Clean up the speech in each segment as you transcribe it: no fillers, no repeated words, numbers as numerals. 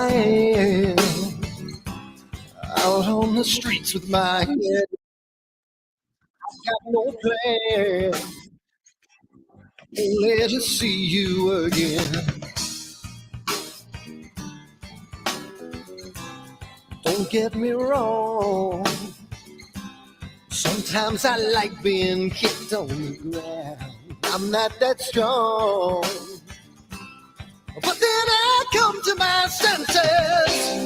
man out on the streets with my head. I've got no plan, only to see you again. Don't get me wrong, sometimes I like being kicked on the ground. I'm not that strong, but then I come to my senses.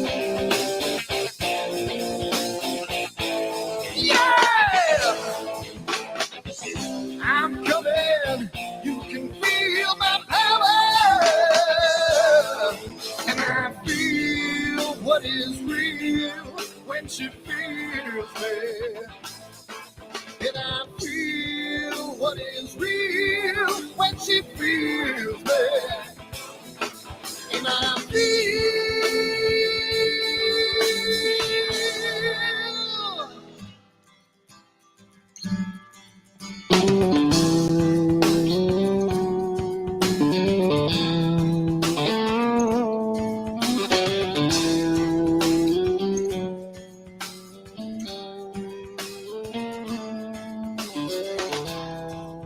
Yeah, I'm coming. You can feel my power, and I feel what is real when she feels me. And I feel what is real when she feels me. And I feel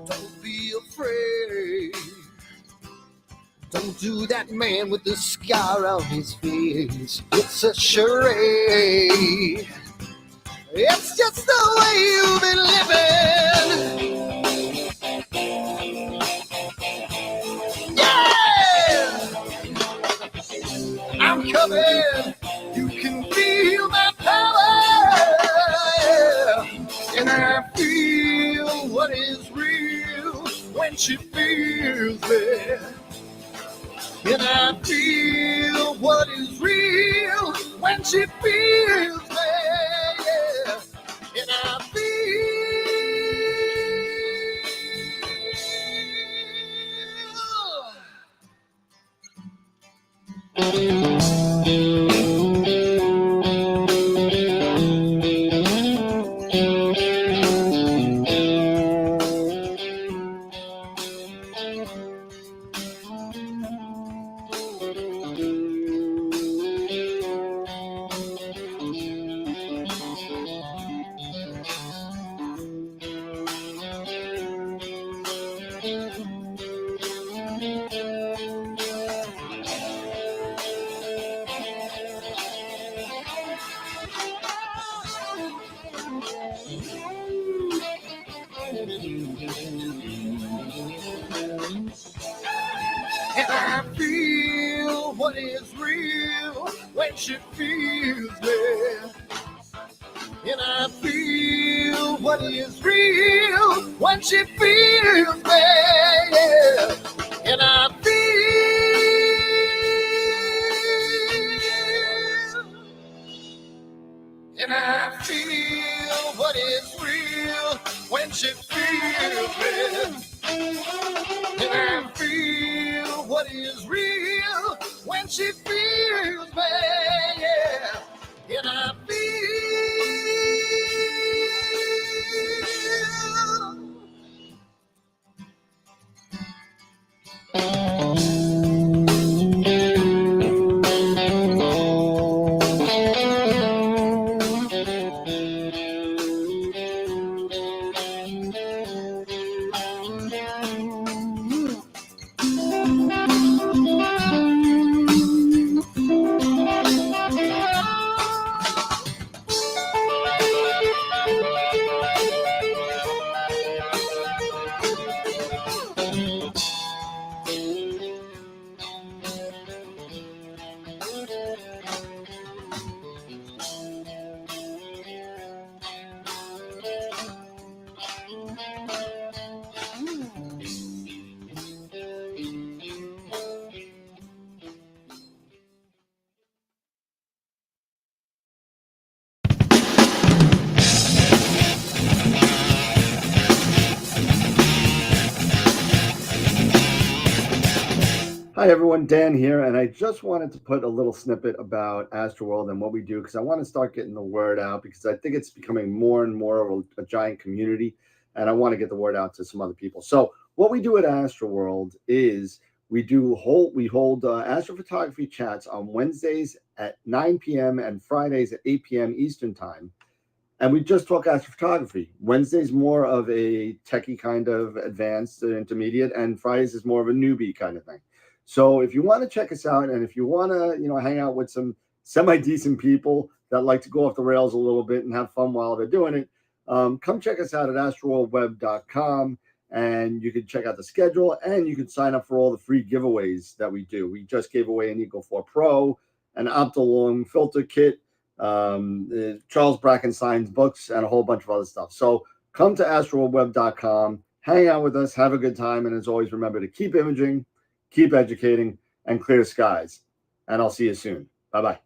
don't be afraid. Don't do that man with the scar on his face. It's a charade. It's just the way you've been living. Yeah! I'm coming. You can feel my power. And I feel what is real when she feels me. And I feel what is real when she feels me. Yeah. And I And I feel what is real when she feels me. And I feel what is real when she feels me. Yeah. And I feel what is real when she feels me. And I feel what is real when she feels me, yeah. And I feel Hi everyone, Dan here, and I just wanted to put a little snippet about AstroWorld and what we do because I want to start getting the word out because I think it's becoming more and more of a giant community, and I want to get the word out to some other people. So what we do at AstroWorld is We hold astrophotography chats on Wednesdays at 9 p.m. and Fridays at 8 p.m. Eastern time. And we just talk astrophotography. Wednesday's more of a techie kind of advanced intermediate, and Fridays is more of a newbie kind of thing. So if you want to check us out, and if you want to, hang out with some semi-decent people that like to go off the rails a little bit and have fun while they're doing it, come check us out at AstroWorldWeb.com, and you can check out the schedule, and you can sign up for all the free giveaways that we do. We just gave away an Eagle 4 Pro, an Optilong filter kit, Charles Brackenstein's books, and a whole bunch of other stuff. So come to AstroWorldWeb.com, hang out with us, have a good time, and as always, remember to keep imaging, keep educating, and clear skies. And I'll see you soon. Bye-bye.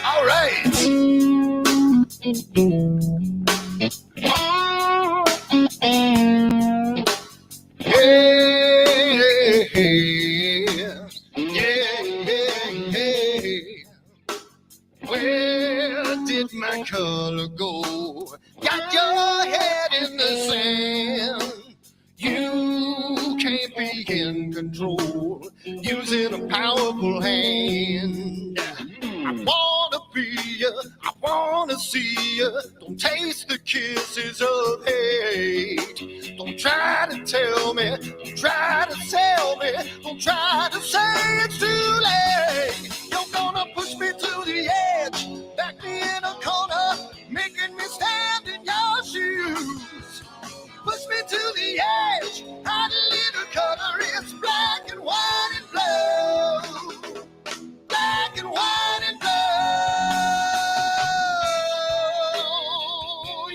All right. Where did my color go? Got your head in the sand. You can't be in control, using a powerful hand. I wanna be ya, I wanna see ya. Don't taste the kisses of hate. Don't try to tell me, don't try to sell me, don't try to say it's too late. You're gonna push me to the edge, back me in a corner, making me stand in your shoes. Push me to the edge, hot little color, it's black and white and blue. Black and white and blue,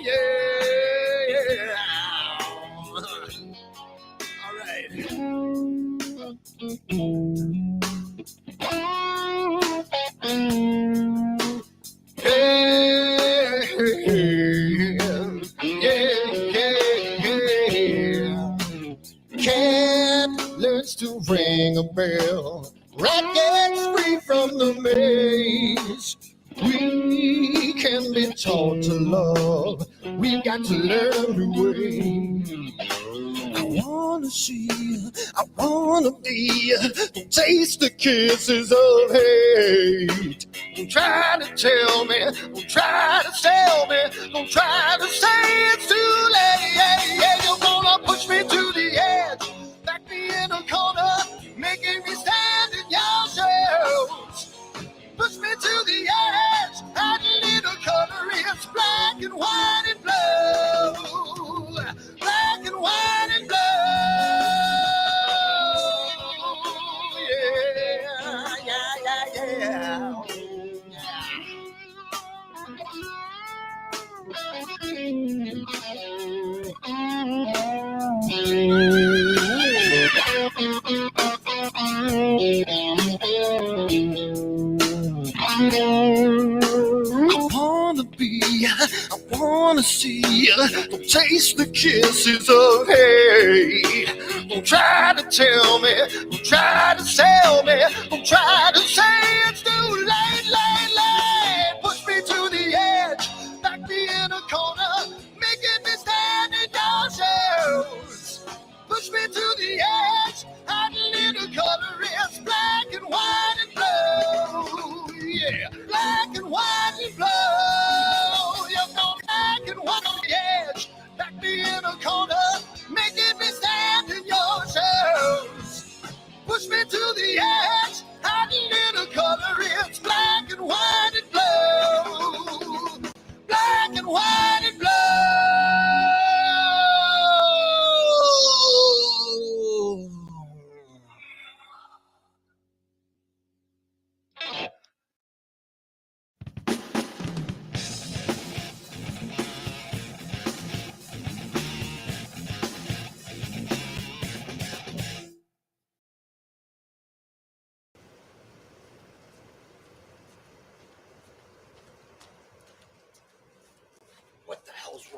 yeah. All right. Cat learns to ring a bell. Rat gets free from the maze. We can be taught to love. We've got to learn the way. I wanna see, I wanna be. Don't taste the kisses of hate. Don't try to tell me, don't try to sell me, don't try to say it's too late. You're gonna push me to the edge, back me in a corner, making me stand in your shadows. Push me to the edge, hot little color, it's black and white and blue. Black and white and blue, yeah. I wanna be, I wanna see, don't taste the kisses of hate. Don't try to tell me, don't try to sell me, don't try to say it's too late. Push me to the edge, back me in a corner, making me stand in your shoes. Push me to the edge, hot little color, it's black and white and blue. Yeah, black and white and blue. You're going black and white on the edge, back me in a corner, making me stand in your shoes. Push me to the edge, hot little color, it's black and white and blue. Black and white and blue.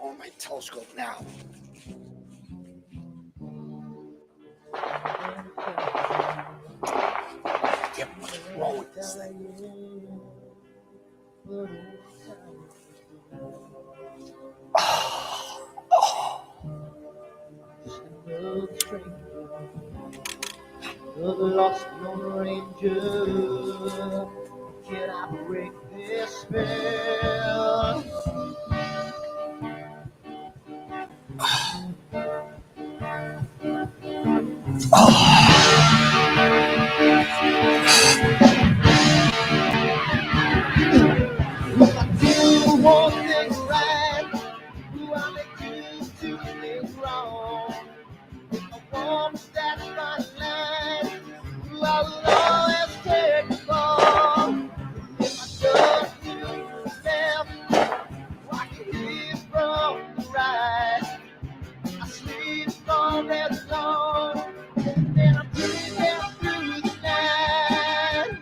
on my telescope now. Get what's wrong with this thing. The lost Lone Ranger, can I break this spell? Do one thing right, do I make you do things wrong? If I want to stand by the line, I will always take the fall. If I just do the left, I can hear from the right. I sleep all day long, and then I breathe down through the night.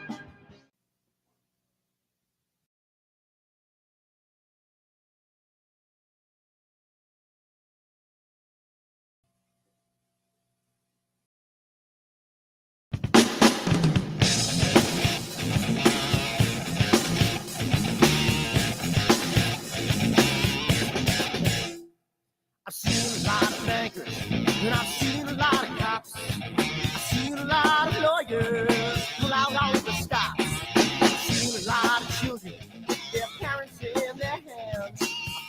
I've seen a lot of bankers, and I've seen a lot of cops. I've seen a lot of lawyers pull out all of the stops. I've seen a lot of children with their parents in their hands. I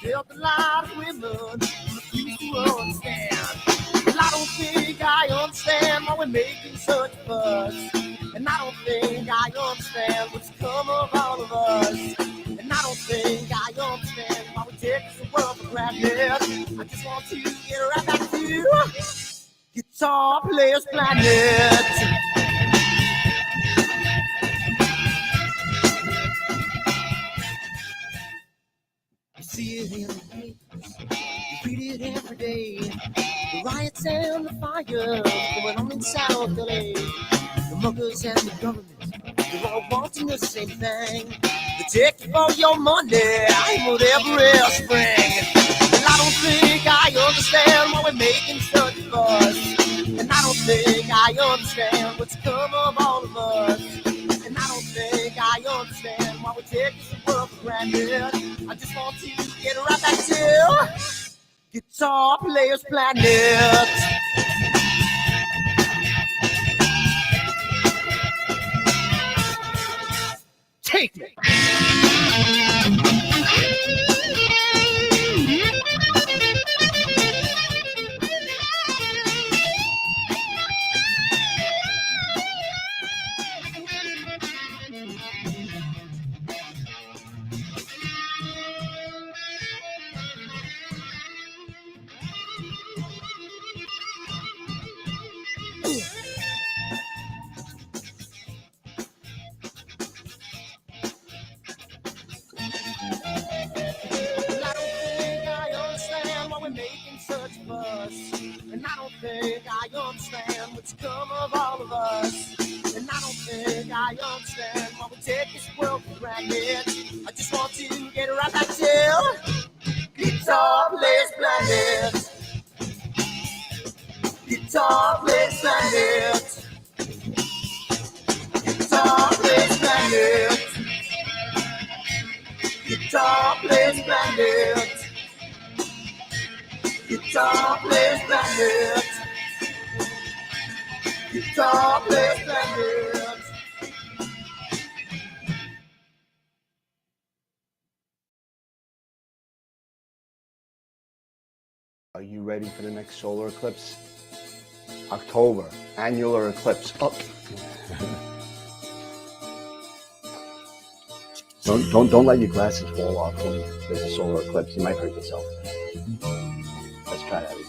felt a lot of women who refuse to understand. Well, I don't think I understand why we're making such a fuss. And I don't think I understand what's come of all of us. And I don't think I understand why we take this world for granted. I just want to get right back to Guitar Players Planet. You see it in the papers, you read it every day. The riots and the fires going on in South LA. The muggers and the government, they're all wanting the same thing. They take you for your money, whatever else spring. And I don't think I understand why we're making such a fuss. And I don't think I understand what's come of all of us. And I don't think I understand why we take this world for granted. I just want to get right back to Guitar Players Planet. Take me. And I don't think I understand what's come of all of us. And I don't think I understand why we take this world for granted. I just want to get right back to Guitar Players Planet. Guitar Players Planet. Guitar Players Planet. Guitar Players Planet. Guitar Players Planet. Guitar Players Planet. Are you ready for the next solar eclipse? October, annular eclipse. Oh. Don't let your glasses fall off when there's a solar eclipse. You might hurt yourself. Let's try that again.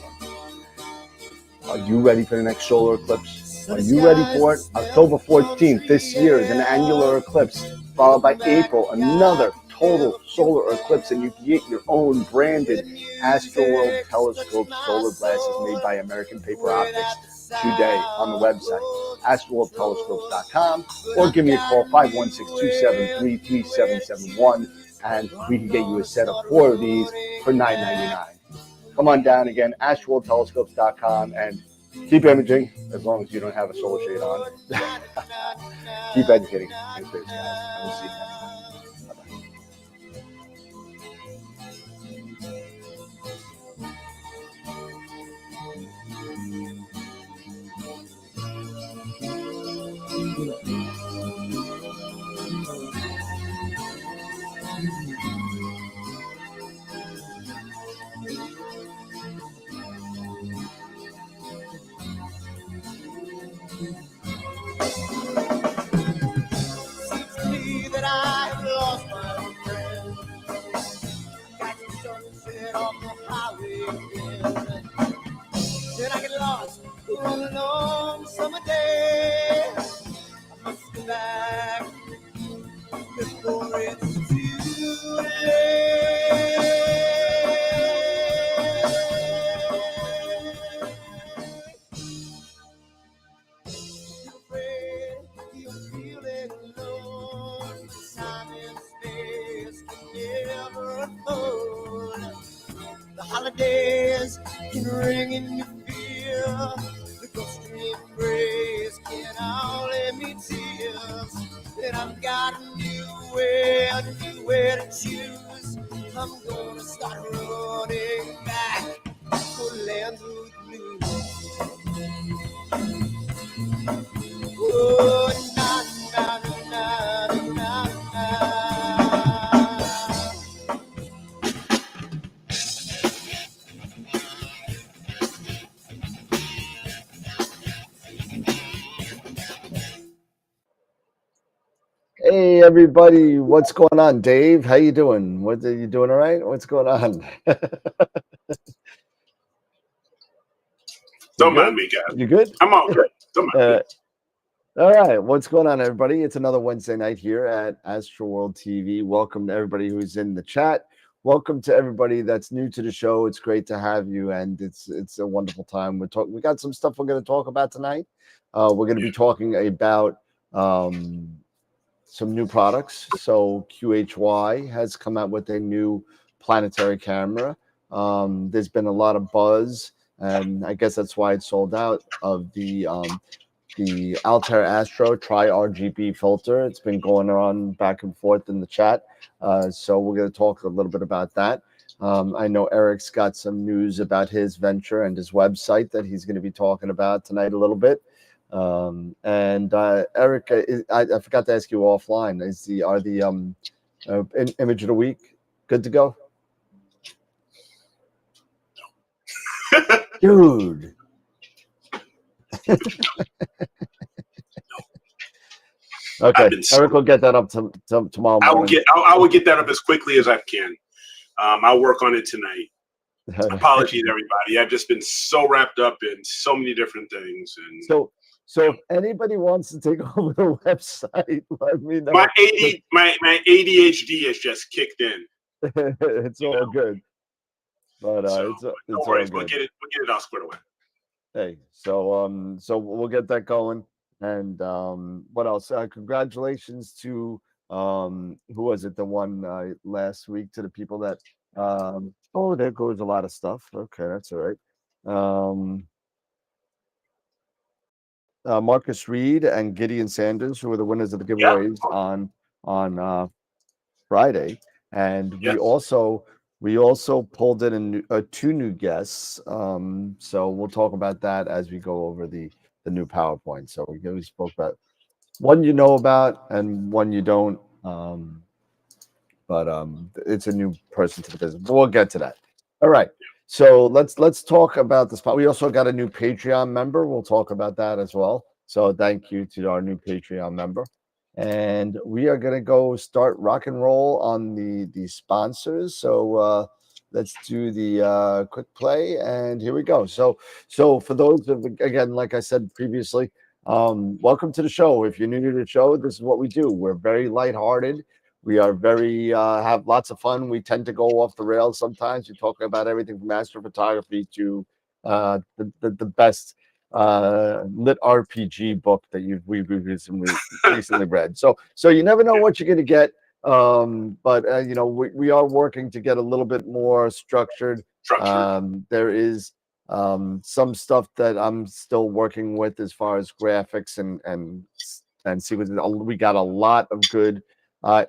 Are you ready for the next solar eclipse? Are you ready for it? October 14th this year is an annular eclipse, followed by April, another total solar eclipse, and you can get your own branded AstroWorld telescope solar glasses made by American Paper Optics today on the website, astroworldtelescopes.com, or give me a call, 516-273-3771. and we can get you a set of 4 of these for $9.99. Come on down again, AstroWorldTelescopes.com, and keep imaging as long as you don't have a solar shade on. Keep educating in space, guys. And we'll see you next time. Bye-bye. Seems to me that I have lost my friend. Got the sunset off the highway again. Then I get lost on a long summer day. I must go back before it's too late. You're afraid you're feeling alone. Time and space can never unfold. The holidays can ring in your fear. The ghostly embrace can only mean tears. And I've got a new way to choose. I'm gonna start running back for lands of blue. Oh, na na na na na na. Hey everybody, what's going on? Dave, how you doing? What are you doing? All right? What's going on? Don't mind me, guys. You good? I'm all good. Don't mind me. All right, what's going on, everybody? It's another Wednesday night here at AstroWorld TV. Welcome to everybody who's in the chat. Welcome to everybody that's new to the show. It's great to have you, and it's a wonderful time. We got some stuff we're going to talk about tonight. We're going to be talking about some new products. So QHY has come out with a new planetary camera. There's been a lot of buzz, and I guess that's why it sold out, of the Altair Astro Tri-RGB filter. It's been going on back and forth in the chat. So we're going to talk a little bit about that. I know Eric's got some news about his venture and his website that he's going to be talking about tonight a little bit. Eric, I forgot to ask you offline. Are the image of the week good to go? Dude. Okay, Eric will get that up tomorrow morning. I will get that up as quickly as I can. I'll work on it tonight. Apologies, everybody. I've just been so wrapped up in so many different things. And so if anybody wants to take over the website, let me know. My ADHD has just kicked in. It's all good. But it's no all worries. good. We'll get it all squared away. Hey, so we'll get that going. And what else? Congratulations to who was it? The one last week, to the people that oh, there goes a lot of stuff. Okay, that's all right. Marcus Reed and Gideon Sanders, who were the winners of the giveaways on Friday, and we also pulled in two new guests. So we'll talk about that as we go over the new PowerPoint. So we spoke about one you know about and one you don't. But it's a new person to the business. But we'll get to that. All right. So let's talk about this. We also got a new Patreon member. We'll talk about that as well. So thank you to our new Patreon member. And we are going to go start rock and roll on the sponsors. So let's do the quick play. And here we go. So for those of, again, like I said previously, welcome to the show. If you're new to the show, this is what we do. We're very lighthearted. We are very have lots of fun. We tend to go off the rails sometimes. We're talking about everything from astrophotography to the best lit RPG book that we've recently read. So you never know what you're going to get But we are working to get a little bit more structured. There is some stuff that I'm still working with as far as graphics and sequences. We got a lot of good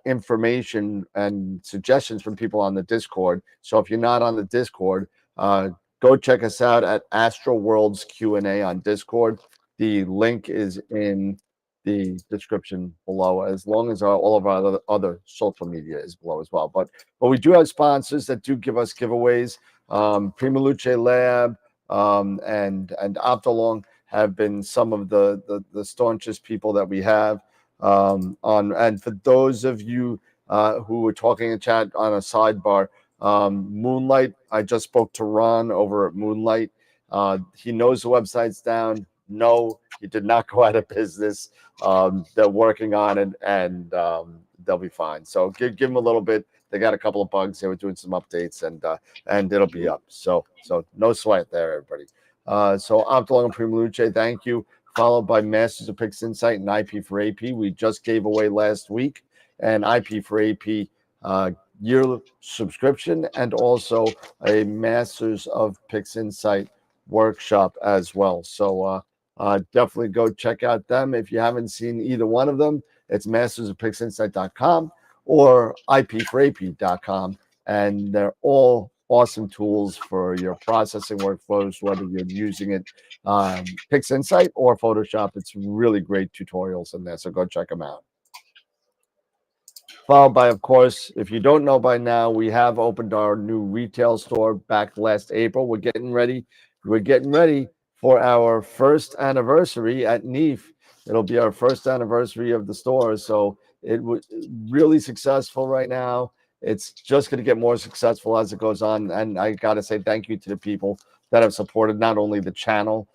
information and suggestions from people on the Discord. So if you're not on the Discord, go check us out at AstroWorld's Q&A on Discord. The link is in the description below, as long as all of our other social media is below as well. But we do have sponsors that do give us giveaways. Prima Luce Lab and Optolong have been some of the staunchest people that we have on. And for those of you who were talking in chat on a sidebar, Moonlight, I just spoke to Ron over at Moonlight. He knows the website's down. No, he did not go out of business. They're working on it, and they'll be fine. So give them a little bit. They got a couple of bugs. They were doing some updates, and it'll be up. So no sweat there, everybody. So Optolong and Prima Luce, thank you. Followed by Masters of Pix Insight and IP for AP. We just gave away last week an IP for AP year subscription, and also a Masters of Pix Insight workshop as well. So definitely go check out them. If you haven't seen either one of them, it's mastersofpixinsight.com or ip4ap.com, and they're all awesome tools for your processing workflows, whether you're using it PixInsight or Photoshop. It's really great tutorials in there, so go check them out. Followed by, of course, if you don't know by now, we have opened our new retail store back last April. We're getting ready for our first anniversary at NEAF. It'll be our first anniversary of the store, so it was really successful right now. It's just going to get more successful as it goes on, and I got to say thank you to the people that have supported not only the channel,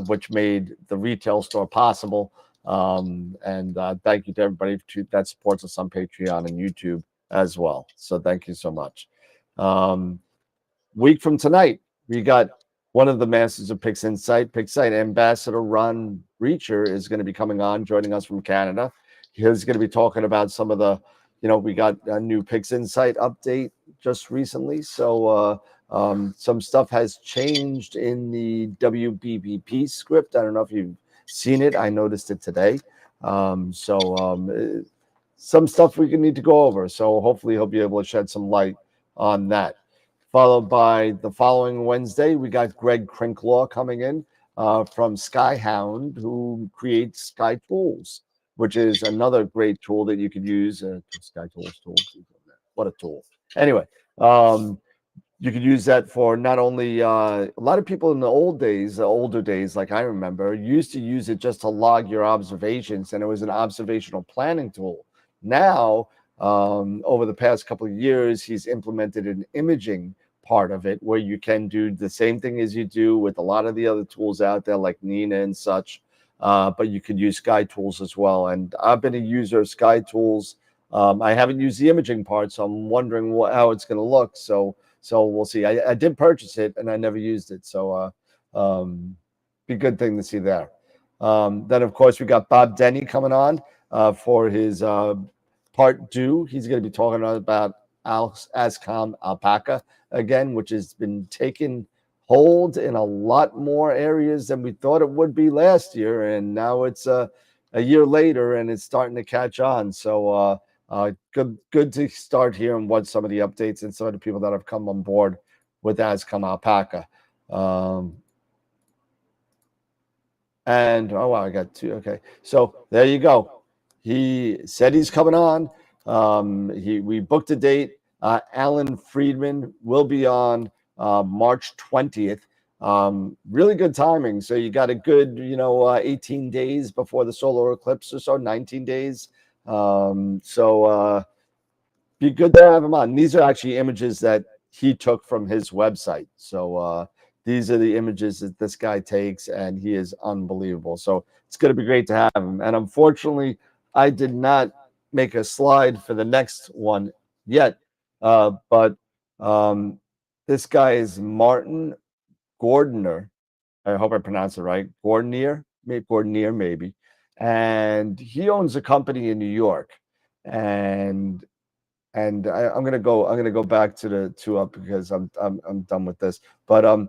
which made the retail store possible, and thank you to everybody that supports us on Patreon and YouTube as well. So thank you so much. Week from tonight, we got one of the Masters of PixInsight Ambassador Ron Reacher is going to be coming on, joining us from Canada. He's going to be talking about some of the, we got a new PixInsight update just recently. So some stuff has changed in the WBBP script. I don't know if you've seen it. I noticed it today. Some stuff we need to go over. So hopefully he'll be able to shed some light on that. Followed by the following Wednesday, we got Greg Crinklaw coming in from Skyhound, who creates Sky Tools, which is another great tool that you could use. Sky Tools tool. What a tool. Anyway, you could use that for not only a lot of people in the older days, like I remember, used to use it just to log your observations, and it was an observational planning tool. Now, over the past couple of years, he's implemented an imaging part of it where you can do the same thing as you do with a lot of the other tools out there like Nina and such, but you could use Sky Tools as well. And I've been a user of Sky Tools. I haven't used the imaging part, so I'm wondering how it's going to look. So we'll see. I did purchase it and I never used it, so be a good thing to see there. Then of course we got Bob Denny coming on for his part 2. He's going to be talking about ASCOM Alpaca again, which has been taking hold in a lot more areas than we thought it would be last year, and now it's a year later and it's starting to catch on. So good to start hearing what some of the updates and some of the people that have come on board with ASCOM Alpaca. And oh wow, I got 2. Okay, so there you go. He said he's coming on. We booked a date. Alan Friedman will be on March 20th. Really good timing. So you got a good, 18 days before the solar eclipse or so, 19 days. So be good to have him on. These are actually images that he took from his website. So these are the images that this guy takes, and he is unbelievable. So it's going to be great to have him. And unfortunately, I did not make a slide for the next one yet. But this guy is Martin Gordner. I hope I pronounced it right. Gordnier, maybe. And he owns a company in New York. and I'm gonna go back to the 2 up because I'm done with this. But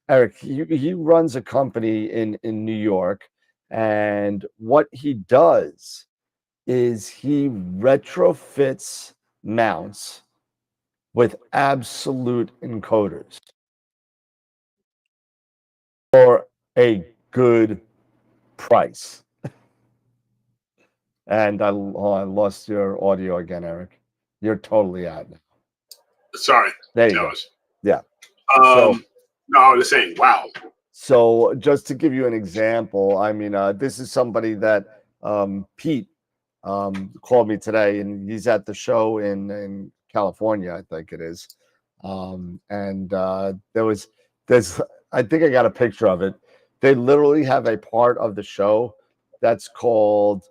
Eric, he runs a company in New York, and what he does is he retrofits mounts with absolute encoders for a good price. And I lost your audio again, Eric. You're totally out now. Sorry. There you go. Yeah. No, I was saying, wow. So just to give you an example, I mean, this is somebody that Pete called me today, and he's at the show in California, I think it is. And there's, I think I got a picture of it. They literally have a part of the show that's called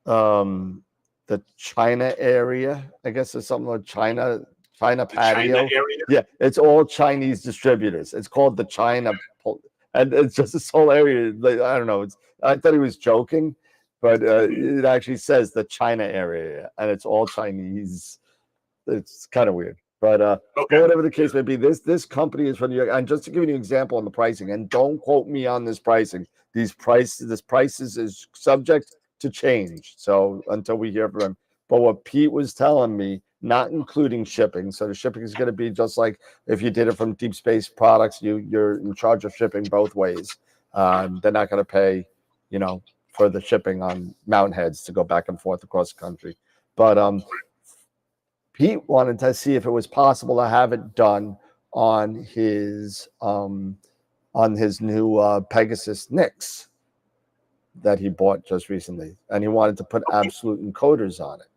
the China area. I guess there's something like China patio. China area? Yeah, it's all Chinese distributors. It's called the China, and it's just this whole area. Like, I don't know. I thought he was joking, but it actually says the China area, and it's all Chinese. It's kind of weird, but Okay. whatever the case may be, this company is from New York. And just to give you an example on the pricing, and don't quote me on this pricing. This prices is subject to change. So until we hear from him, but what Pete was telling me, not including shipping. So the shipping is going to be just like if you did it from Deep Space Products, you're in charge of shipping both ways. They're not going to pay, for the shipping on mount heads to go back and forth across the country. But Pete wanted to see if it was possible to have it done on his new Pegasus Nix that he bought just recently, and he wanted to put absolute encoders on it.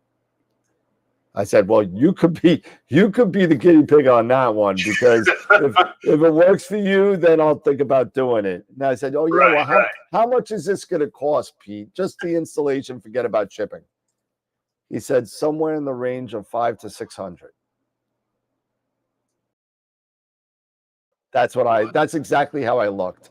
I said, "Well, you could be the guinea pig on that one, because if it works for you, then I'll think about doing it." And I said, "Oh yeah, Right, well, how much is this going to cost, Pete? Just the installation, forget about shipping." He said somewhere in the range of $500 to $600. That's exactly how I looked.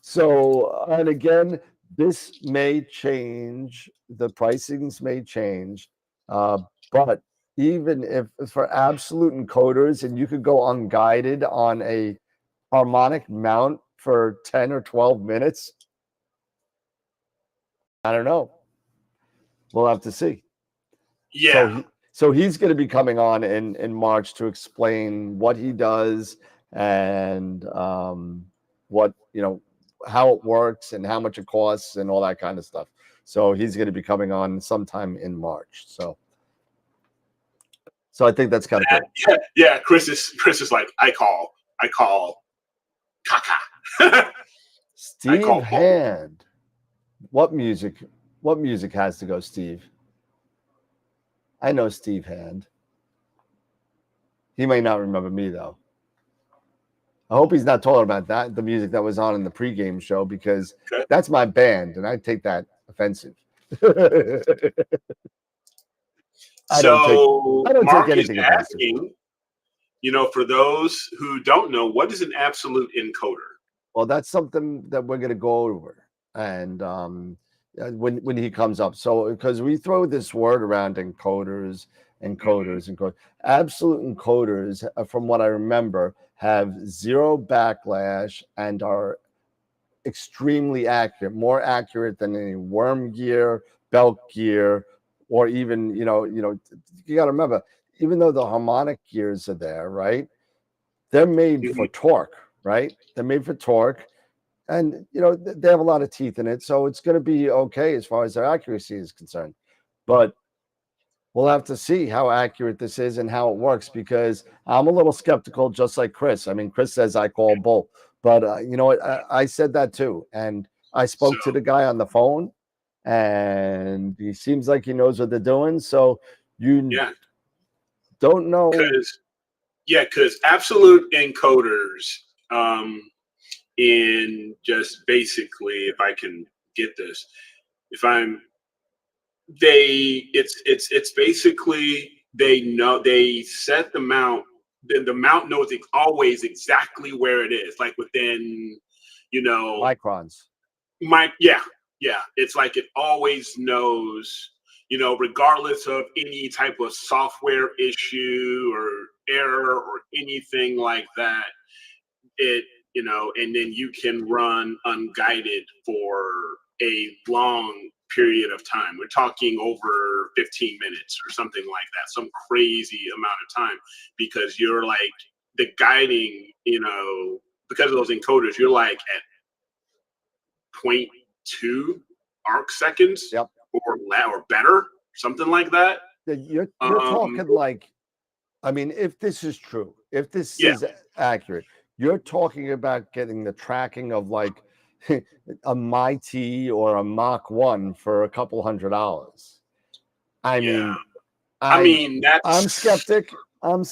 So, and again, this may change, the pricings may change, but even if for absolute encoders, and you could go unguided on a harmonic mount for 10 or 12 minutes, I don't know. We'll have to see. Yeah. So he's going to be coming on in March to explain what he does and what, how it works and how much it costs and all that kind of stuff. So he's going to be coming on sometime in March. So I think that's kind of cool. Yeah. Chris is like, I call Kaka. Steve Hand. What music has to go, Steve? I know Steve Hand. He may not remember me, though. I hope he's not talking about the music that was on in the pregame show, because that's my band, and I take that offensive. I don't take anything asking, for those who don't know, what is an absolute encoder? Well, that's something that we're going to go over, and when he comes up. So because we throw this word around, encoders. Absolute encoders, from what I remember, have zero backlash and are extremely accurate, more accurate than any worm gear, belt gear, or even, you got to remember, even though the harmonic gears are there, right? They're made for torque, right? They're made for torque. And, they have a lot of teeth in it. So it's going to be okay as far as their accuracy is concerned. But we'll have to see how accurate this is and how it works, because I'm a little skeptical, just like Chris. I mean, Chris says I call bull. But you know what? I said that too. And I spoke to the guy on the phone, and he seems like he knows what they're doing. So don't know. Because absolute encoders, in just basically, if I can get this, it's basically, they set the mount. The mount knows always exactly where it is, like within, microns. Yeah, it's like it always knows, regardless of any type of software issue or error or anything like that, and then you can run unguided for a long period of time. We're talking over 15 minutes or something like that, some crazy amount of time, because you're like the guiding, because of those encoders, you're like at 0.2 arc seconds or better, something like that. You're talking like, I mean, if this is true, if this is accurate, you're talking about getting the tracking of like a MiT or a Mach 1 for a couple $100. I mean, that's, I'm skeptic. I'm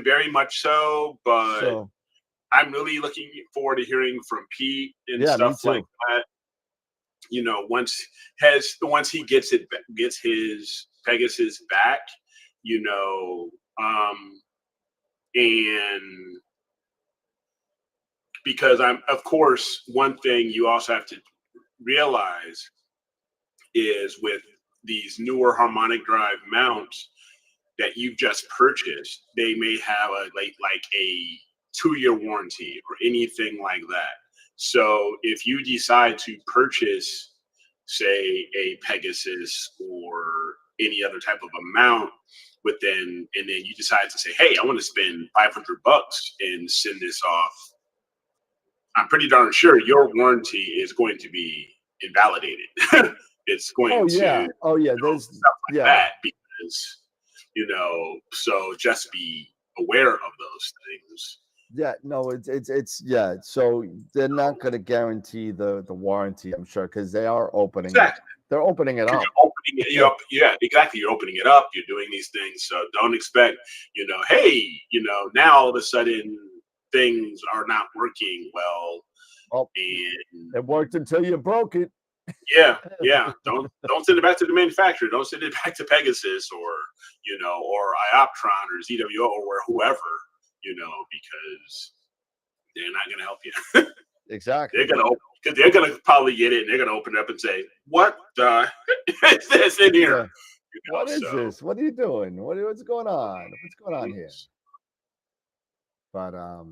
very much so, but I'm really looking forward to hearing from Pete and stuff like that. Once he gets his Pegasus back, and because of course, one thing you also have to realize is with these newer harmonic drive mounts that you've just purchased, they may have like a 2-year warranty or anything like that. So if you decide to purchase, say, a Pegasus or any other type of a mount and then you decide to say, hey, I want to spend $500 and send this off, I'm pretty darn sure your warranty is going to be invalidated. It's going to there's stuff like that, because so just be aware of those things. So they're not going to guarantee the warranty, I'm sure, because they are opening they're opening it up. Exactly. You're opening it up, you're doing these things, so don't expect hey, now all of a sudden things are not working well, and it worked until you broke it. Don't send it back to the manufacturer. Don't send it back to Pegasus or Ioptron or ZWO or whoever, because they're not going to help you. Exactly. They're gonna probably get it and they're gonna open it up and say, "What the is this in here? What is this? What are you doing? What's going on? What's going on here?" But I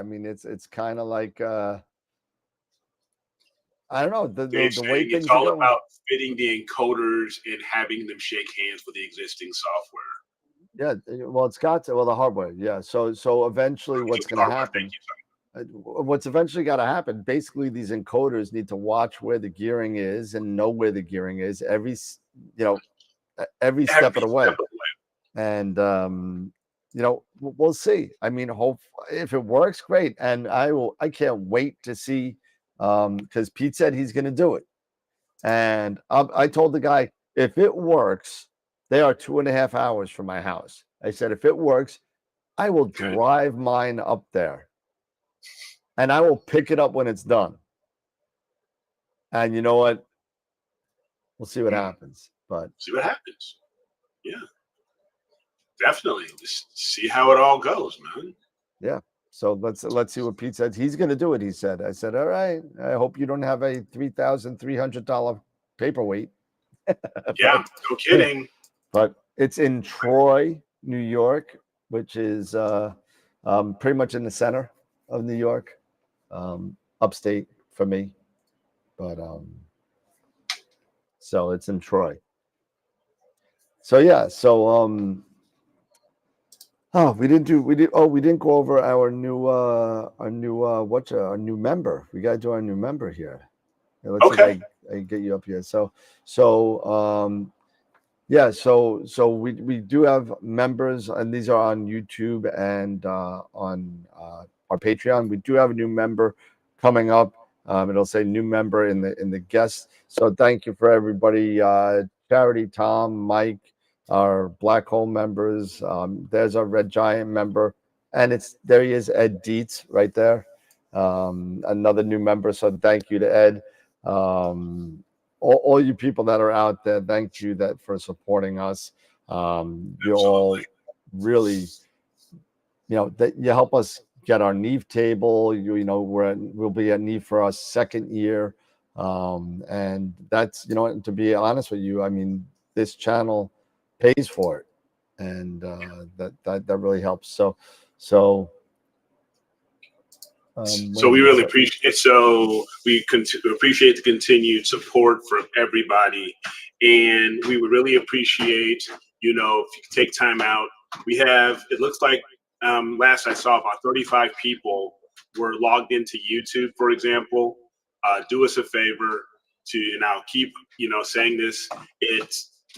mean, it's kind of like I don't know the way things it's all are going. about fitting the encoders and having them shake hands with the existing software. Well, it's got to. Well, the hardware. So eventually, what's going to happen? What's eventually got to happen? Basically, these encoders need to watch where the gearing is and know where the gearing is every step of the way. And we'll see. I mean, if it works, great. And I can't wait to see, because Pete said he's going to do it. And I told the guy, if it works, they are 2.5 hours from my house. I said, if it works, I will drive mine up there and I will pick it up when it's done. And you know what? We'll see what happens. But see what happens. Yeah. Definitely. Just see how it all goes, man. Yeah. So let's see what Pete said. He's going to do it, he said. I said, all right. I hope you don't have a $3,300 paperweight. Yeah, no kidding. But it's in Troy, New York, which is pretty much in the center of New York, upstate for me. But so it's in Troy. So we didn't go over our new member. We got to do our new member here. Let's see if I get you up here. So we do have members, and these are on YouTube and on our Patreon. We do have a new member coming up. It'll say new member in the guests. So thank you for everybody. Charity, Tom, Mike, our Black Hole members. There's our Red Giant member, and there he is, Ed Dietz, right there. Another new member. So thank you to Ed. All you people that are out there, thank you for supporting us. You all really, that you help us get our Neve table. We'll be at Neve for our second year. And that's, you know, to be honest with you, I mean, this channel pays for it, and that really helps. So So we really appreciate it. So we appreciate the continued support from everybody, and we would really appreciate, you know, if you could take time out. We have, it looks like last I saw, about 35 people were logged into YouTube, for example. Do us a favor to now keep, you know, saying this.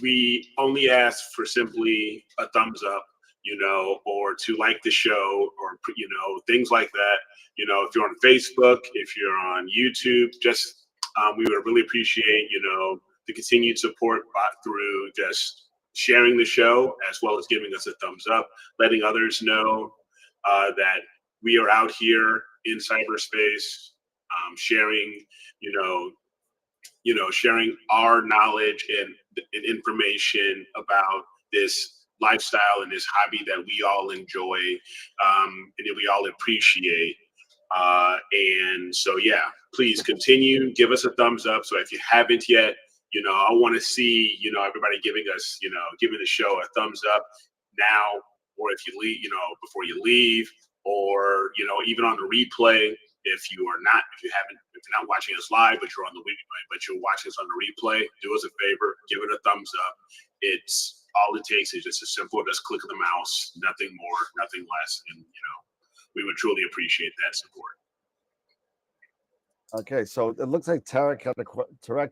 We only ask for simply a thumbs up, you know, or to like the show, or, you know, things like that. You know, if you're on Facebook, if you're on YouTube, just we would really appreciate, you know, the continued support through just sharing the show, as well as giving us a thumbs up, letting others know that we are out here in cyberspace, sharing, sharing our knowledge and information about this lifestyle and this hobby that we all enjoy, and that we all appreciate. And so, yeah, please continue, give us a thumbs up. So if you haven't yet, you know, I want to see, you know, everybody giving us, you know, giving the show a thumbs up now, or if you leave, you know, before you leave, or, you know, even on the replay. If you're not watching us live, but you're on the replay, but you're watching us on the replay, do us a favor, give it a thumbs up. It's all it takes is just a simple, just click of the mouse, nothing more, nothing less. And, you know, we would truly appreciate that support. Okay, so it looks like Tarek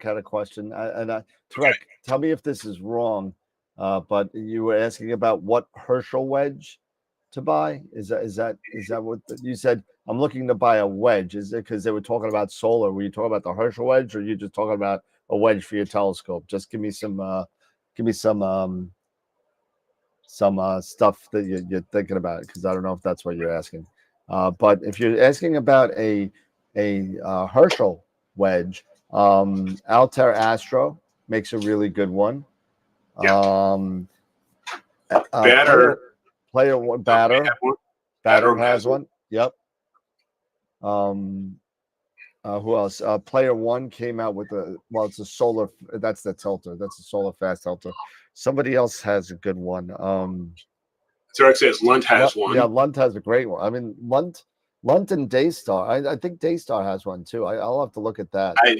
had a question, and Tarek, tell me if this is wrong, but you were asking about what Herschel wedge to buy. Is that what you said? I'm looking to buy a wedge. Is it because they were talking about solar? Were you talking about the Herschel wedge, or you just talking about a wedge for your telescope? Just give me some stuff that you're thinking about, because I don't know if that's what you're asking. But if you're asking about a Herschel wedge, Altair Astro makes a really good one. Yeah. Player one, Batter has one. Yep. Who else? Player One came out with it's a solar. That's the tilter. That's a solar fast tilter. Somebody else has a good one. Tarek says Lunt has one. Yeah, Lunt has a great one. I mean, Lunt and Daystar. I think Daystar has one too. I'll have to look at that. I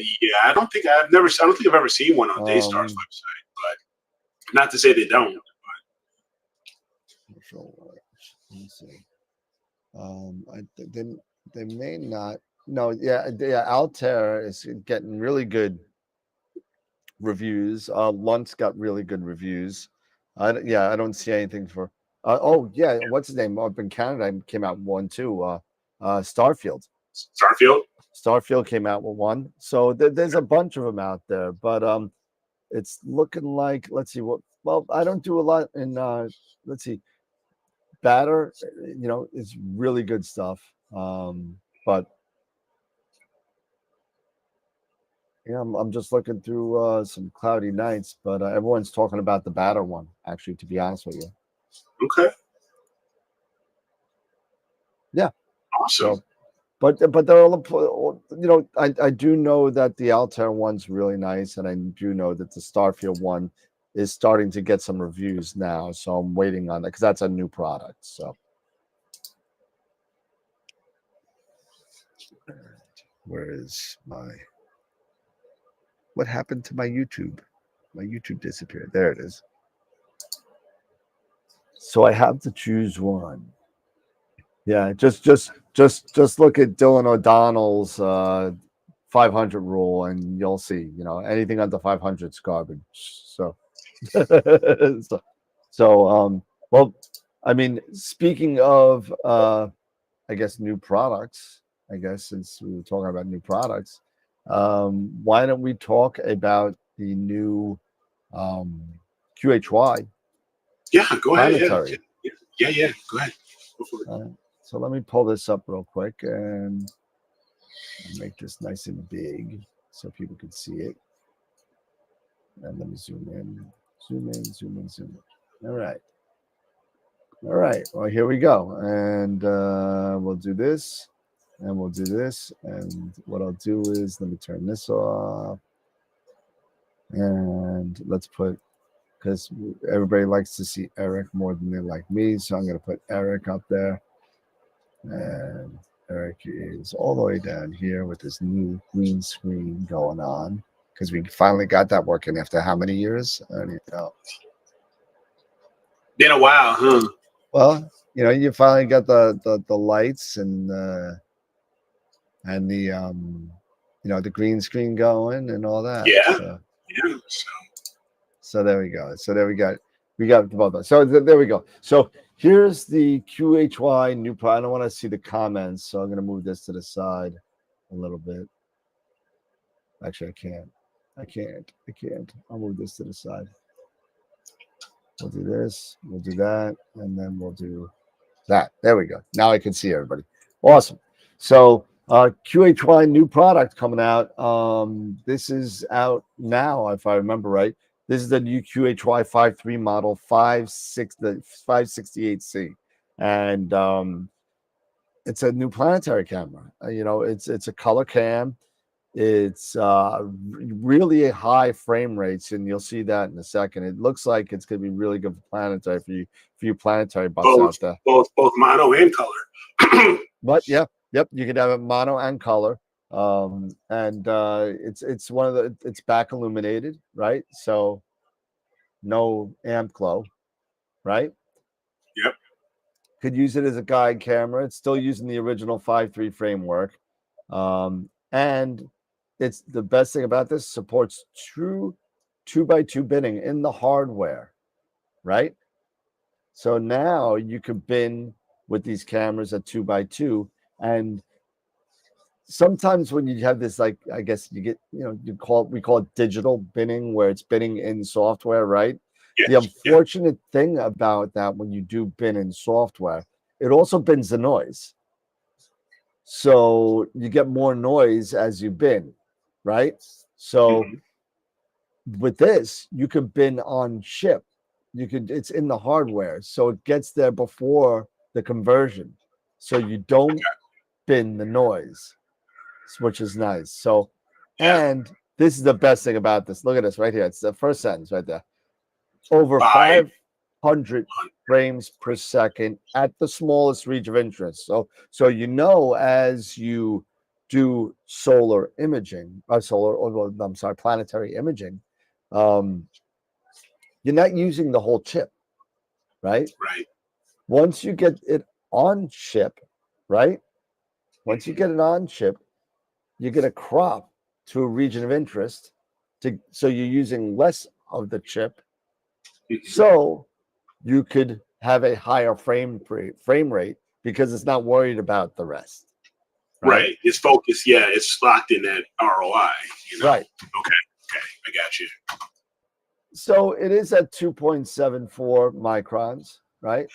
don't think I've ever seen one on Daystar's website, but not to say they don't. Let me see. They may not. No, yeah. Altair is getting really good reviews. Lunt's got really good reviews. I don't see anything for. What's his name? Up in Canada, came out one too. Starfield. Starfield came out with one. So there's a bunch of them out there, but it's looking like, let's see what. Well, I don't do a lot in. Let's see. Batter, you know, is really good stuff. But yeah, I'm just looking through some cloudy nights, but everyone's talking about the Batter one, actually, to be honest with you. Okay. Yeah. Awesome. So, but they're all, you know, I do know that the Altair one's really nice, and I do know that the Starfield one is starting to get some reviews now. So I'm waiting on that, because that's a new product. So where is what happened to my YouTube? My YouTube disappeared. There it is. So I have to choose one. Yeah, just look at Dylan O'Donnell's 500 rule, and you'll see, you know, anything under 500 is garbage. So, well, I mean, speaking of, I guess, new products, I guess, since we were talking about new products, why don't we talk about the new QHY? Yeah, go ahead. Yeah. Go ahead. So let me pull this up real quick and make this nice and big so people can see it. And let me zoom in. All right. Well, here we go. And we'll do this. and we'll do this. And what I'll do is let me turn this off, and let's put, because everybody likes to see Eric more than they like me, so I'm going to put Eric up there. And Eric is all the way down here with this new green screen going on, because we finally got that working after how many years? I don't even know. Been a while, huh? Well, you finally got the lights and the the green screen going and all that. Yeah. So, Yeah. so there we go. So there we got both of us. So there we go. So here's the QHY new product. I don't want to see the comments, so I'm going to move this to the side a little bit. Actually, I can't. I'll move this to the side. We'll do this. We'll do that, and then we'll do that. There we go. Now I can see everybody. Awesome. So QHY new product coming out. This is out now, if I remember right. This is the new QHY 5.3 model, the 568C, and it's a new planetary camera. It's a color cam. It's really high frame rates, and you'll see that in a second. It looks like it's going to be really good for planetary, for you planetary buffs out there. Both mono and color. But yep, you could have it mono and color. It's one of it's back illuminated, right? So no amp glow, right? Yep. Could use it as a guide camera. It's still using the original 5.3 framework, and it's the best thing about this, supports true 2x2 binning in the hardware, right? So now you can bin with these cameras at 2x2, and sometimes when you have this, like, I guess you get, we call it digital binning, where it's binning in software, right? Yes. The unfortunate thing about that, when you do bin in software, it also bins the noise. So you get more noise as you bin, right? So with this, you could bin on chip. It's in the hardware, so it gets there before the conversion, so you don't bin the noise, which is nice. So, and this is the best thing about this. Look at this right here. It's the first sentence right there. Over 500 frames per second at the smallest region of interest. So as you do solar imaging, planetary imaging, you're not using the whole chip, right? Right. Once you get it on chip, right? Once you get it on chip, you're going to crop to a region of interest, so you're using less of the chip, so you could have a higher frame rate because it's not worried about the rest. Right. It's focused. Yeah, it's locked in that ROI. Right. Okay, I got you. So it is at 2.74 microns, right?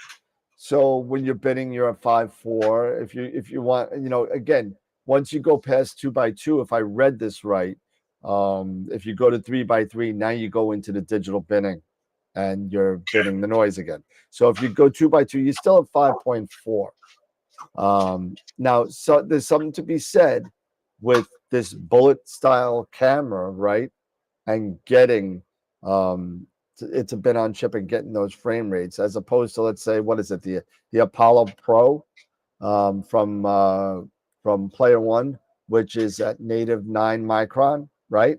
So when you're bidding, you're at 5.4. If you want, again, once you go past 2x2, if I read this right, if you go to 3x3, now you go into the digital binning, and you're binning the noise again. So if you go 2x2, you're still at 5.4. Now, so there's something to be said with this bullet style camera, right? And getting it's a bin on chip and getting those frame rates, as opposed to, let's say, what is it, the Apollo Pro from Player One, which is at native 9 micron, right?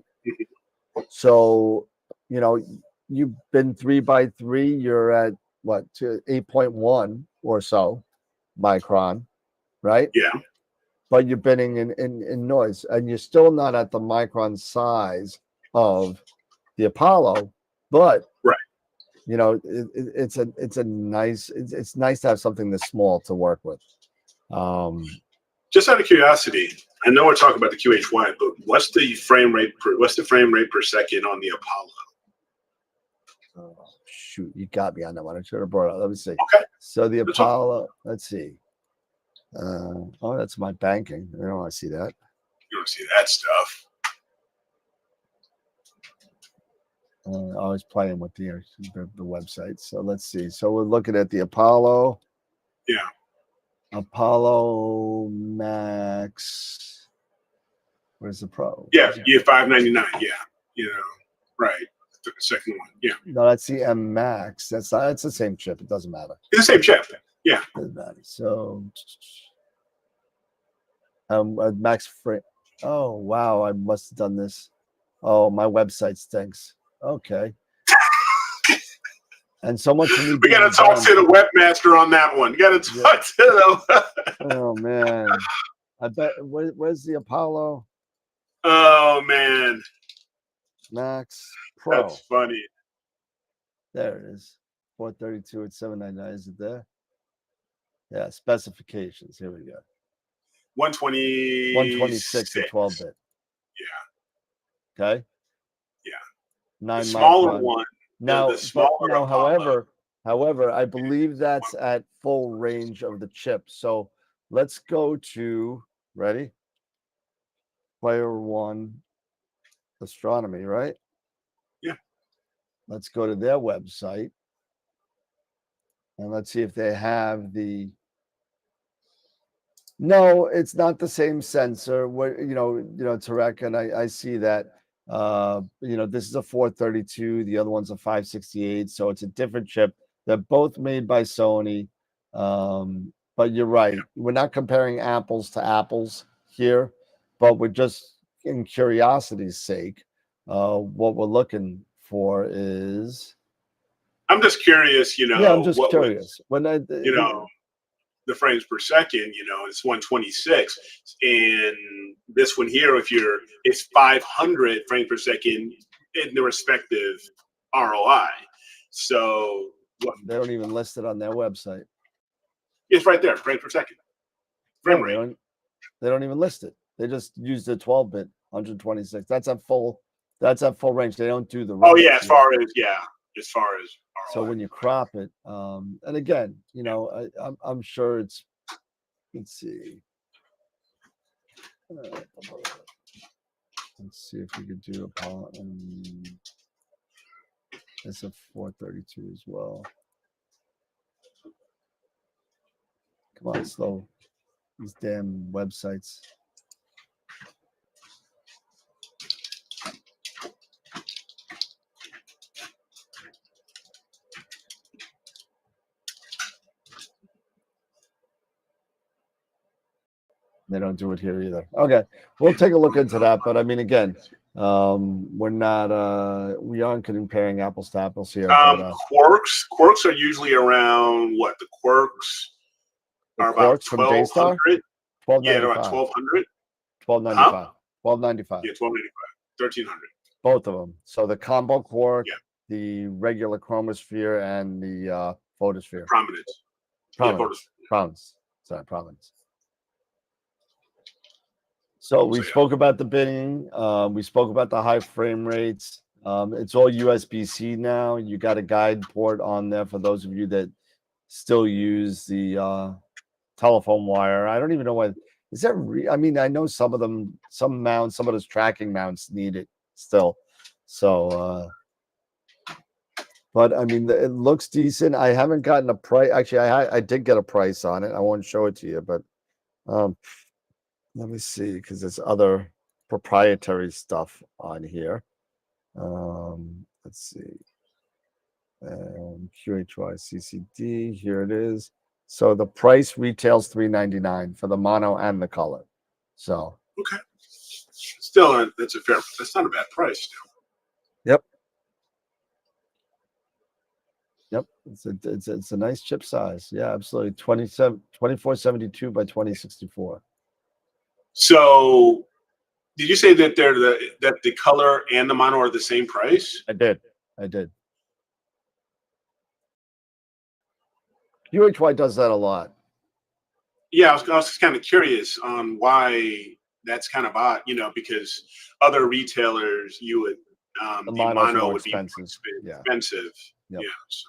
So you've been 3x3, you're at what, to 8.1 or so micron, right? Yeah. But you're binning in noise, and you're still not at the micron size of the Apollo, but right. It's nice to have something this small to work with. Just out of curiosity, I know we're talking about the QHY, but what's the frame rate per second on the Apollo? Oh, shoot, you got me on that one. I should have brought it up. Let me see. Okay. So the Apollo, let's see. Oh, that's my banking. I don't want to see that. You don't see that stuff. I was playing with the website. So let's see. So we're looking at the Apollo. Yeah. Apollo Max. Where's the Pro? Yeah, you have $599. Yeah, you know, right. The second one. Yeah, No, that's the M Max. That's the same chip. It doesn't matter. it's the same chip. Yeah. It doesn't matter. So, Max frame. Oh wow, I must have done this. Oh, my website stinks. Okay. And so much for me. We got to talk to the webmaster on that one. You got to talk to them. Oh man, I bet. Where's the Apollo Oh man, Max Pro? that's funny. There it is. 432 at 799. Is it there? Yeah. Specifications. Here we go. 126 at 12-bit. Yeah. Okay. Yeah. 9 the smaller micron. one. Now, the smaller now, Apollo. however, I believe that's at full range of the chip. So let's go to ready. Player one, astronomy, right? Yeah. Let's go to their website and let's see if they have the. No, it's not the same sensor. What Tarek, and I see that. This is a 432, the other one's a 568, so it's a different chip. They're both made by Sony. But you're right. We're not comparing apples to apples here, but we're just in curiosity's sake. What we're looking for is. I'm just curious, Yeah, I'm just curious. The frames per second, it's 126, and this one here, it's 500 frames per second in the respective ROI. So they don't even list it on their website. It's right there, frames per second. Frame rate. They don't even list it. They just use the 12-bit 126. That's at full range. They don't do the. Oh yeah, as far as ROI. So when you crop it, and again, I'm sure it's. Let's see. Let's see if we could do Apollo. It's a 432 as well. Come on, slow. These damn websites. They don't do it here either. Okay, we'll take a look into that. But I mean, again, we aren't comparing apples to apples here. Quarks are usually around what? The quarks are about 1,200. 1295. Yeah, about 1,200. 1295. Huh? 1295. Yeah, 1295. 1,300. Both of them. So the combo quark, the regular chromosphere, and the photosphere. Prominence. Prominence. Sorry, prominence. So we spoke about the bidding. We spoke about the high frame rates. It's all USB-C now. You got a guide port on there for those of you that still use the telephone wire. I don't even know what is that. I mean, I know some of them, some mounts, some of those tracking mounts need it still. So, but I mean, it looks decent. I haven't gotten a price. Actually, I did get a price on it. I won't show it to you, but let me see, because there's other proprietary stuff on here. Let's see. QHY CCD, here it is. So the price retails $399 for the mono and the color. So okay, still that's not a bad price still. Yep, it's a nice chip size. Yeah, absolutely. 2472 by 2064. So, did you say that that the color and the mono are the same price? I did. UHY does that a lot. Yeah, I was kind of curious on why that's kind of odd, because other retailers you would the mono would expensive. Be expensive. Yep. Yeah. So.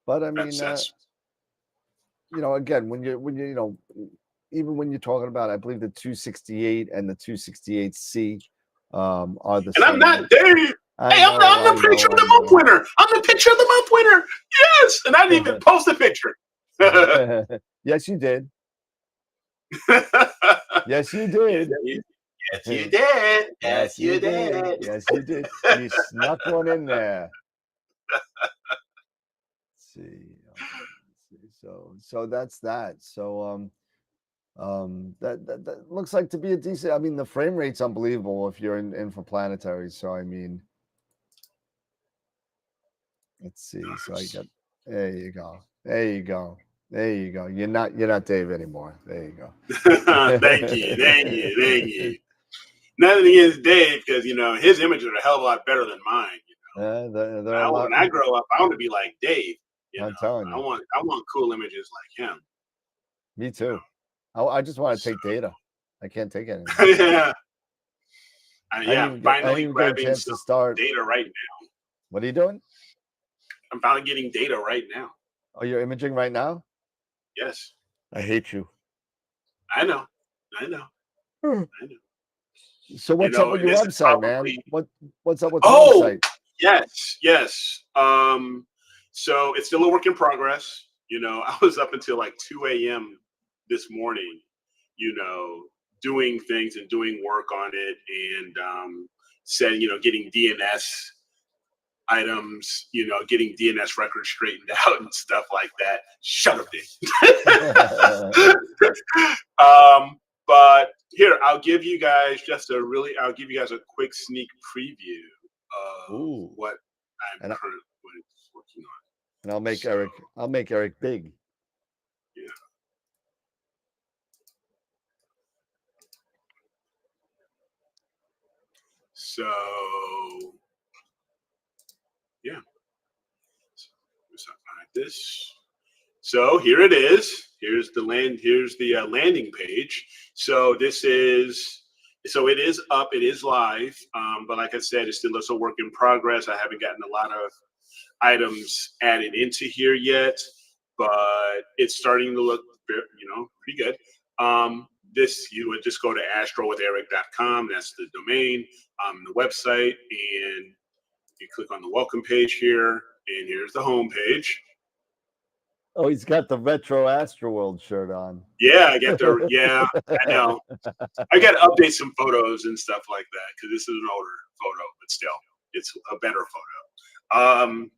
But I mean, again, when you even when you're talking about, I believe the 268 and the 268C are the same. And I'm not there. Hey, I'm the picture of the month winner. I'm the picture of the month winner. Yes, and I didn't even post a picture. Yes, you did. Yes, you did. Yes, you did. Yes, you did. Yes, you did. You snuck one in there. Let's see. So that's that. So that looks like to be a decent. I mean, the frame rate's unbelievable if you're in for planetary. So I mean, let's see. So I got. There you go. There you go. There you go. You're not Dave anymore. There you go. Thank you. Nothing against Dave, because his images are a hell of a lot better than mine. They're When I grow up, I want to be like Dave. I'm telling you. I want cool images like him. Me too. I just want to take data. I can't take anything. Yeah. I'm Finally get a grabbing chance some to start. data right now. What are you doing? I'm finally getting data right now. Oh, you're imaging right now? Yes. I hate you. I know. So what's up with your this is website, probably- man? What's up with the website? Yes. So it's still a work in progress. I was up until like 2 a.m. this morning, doing things and doing work on it, and getting DNS items, getting DNS records straightened out and stuff like that. Shut up, Dave. But here, I'll give you guys a quick sneak preview of what I'm currently working on. And I'll make Eric big. Yeah. So yeah. Like this. So here it is. Here's the landing page. So it is up. It is live. But like I said, it's still a work in progress. I haven't gotten a lot of items added into here yet, but it's starting to look, pretty good. You would just go to astrowitheric.com. That's the domain, the website, and you click on the welcome page here, and here's the home page. Oh, he's got the retro AstroWorld shirt on. Yeah, I know. I got to update some photos and stuff like that, because this is an older photo, but still, it's a better photo.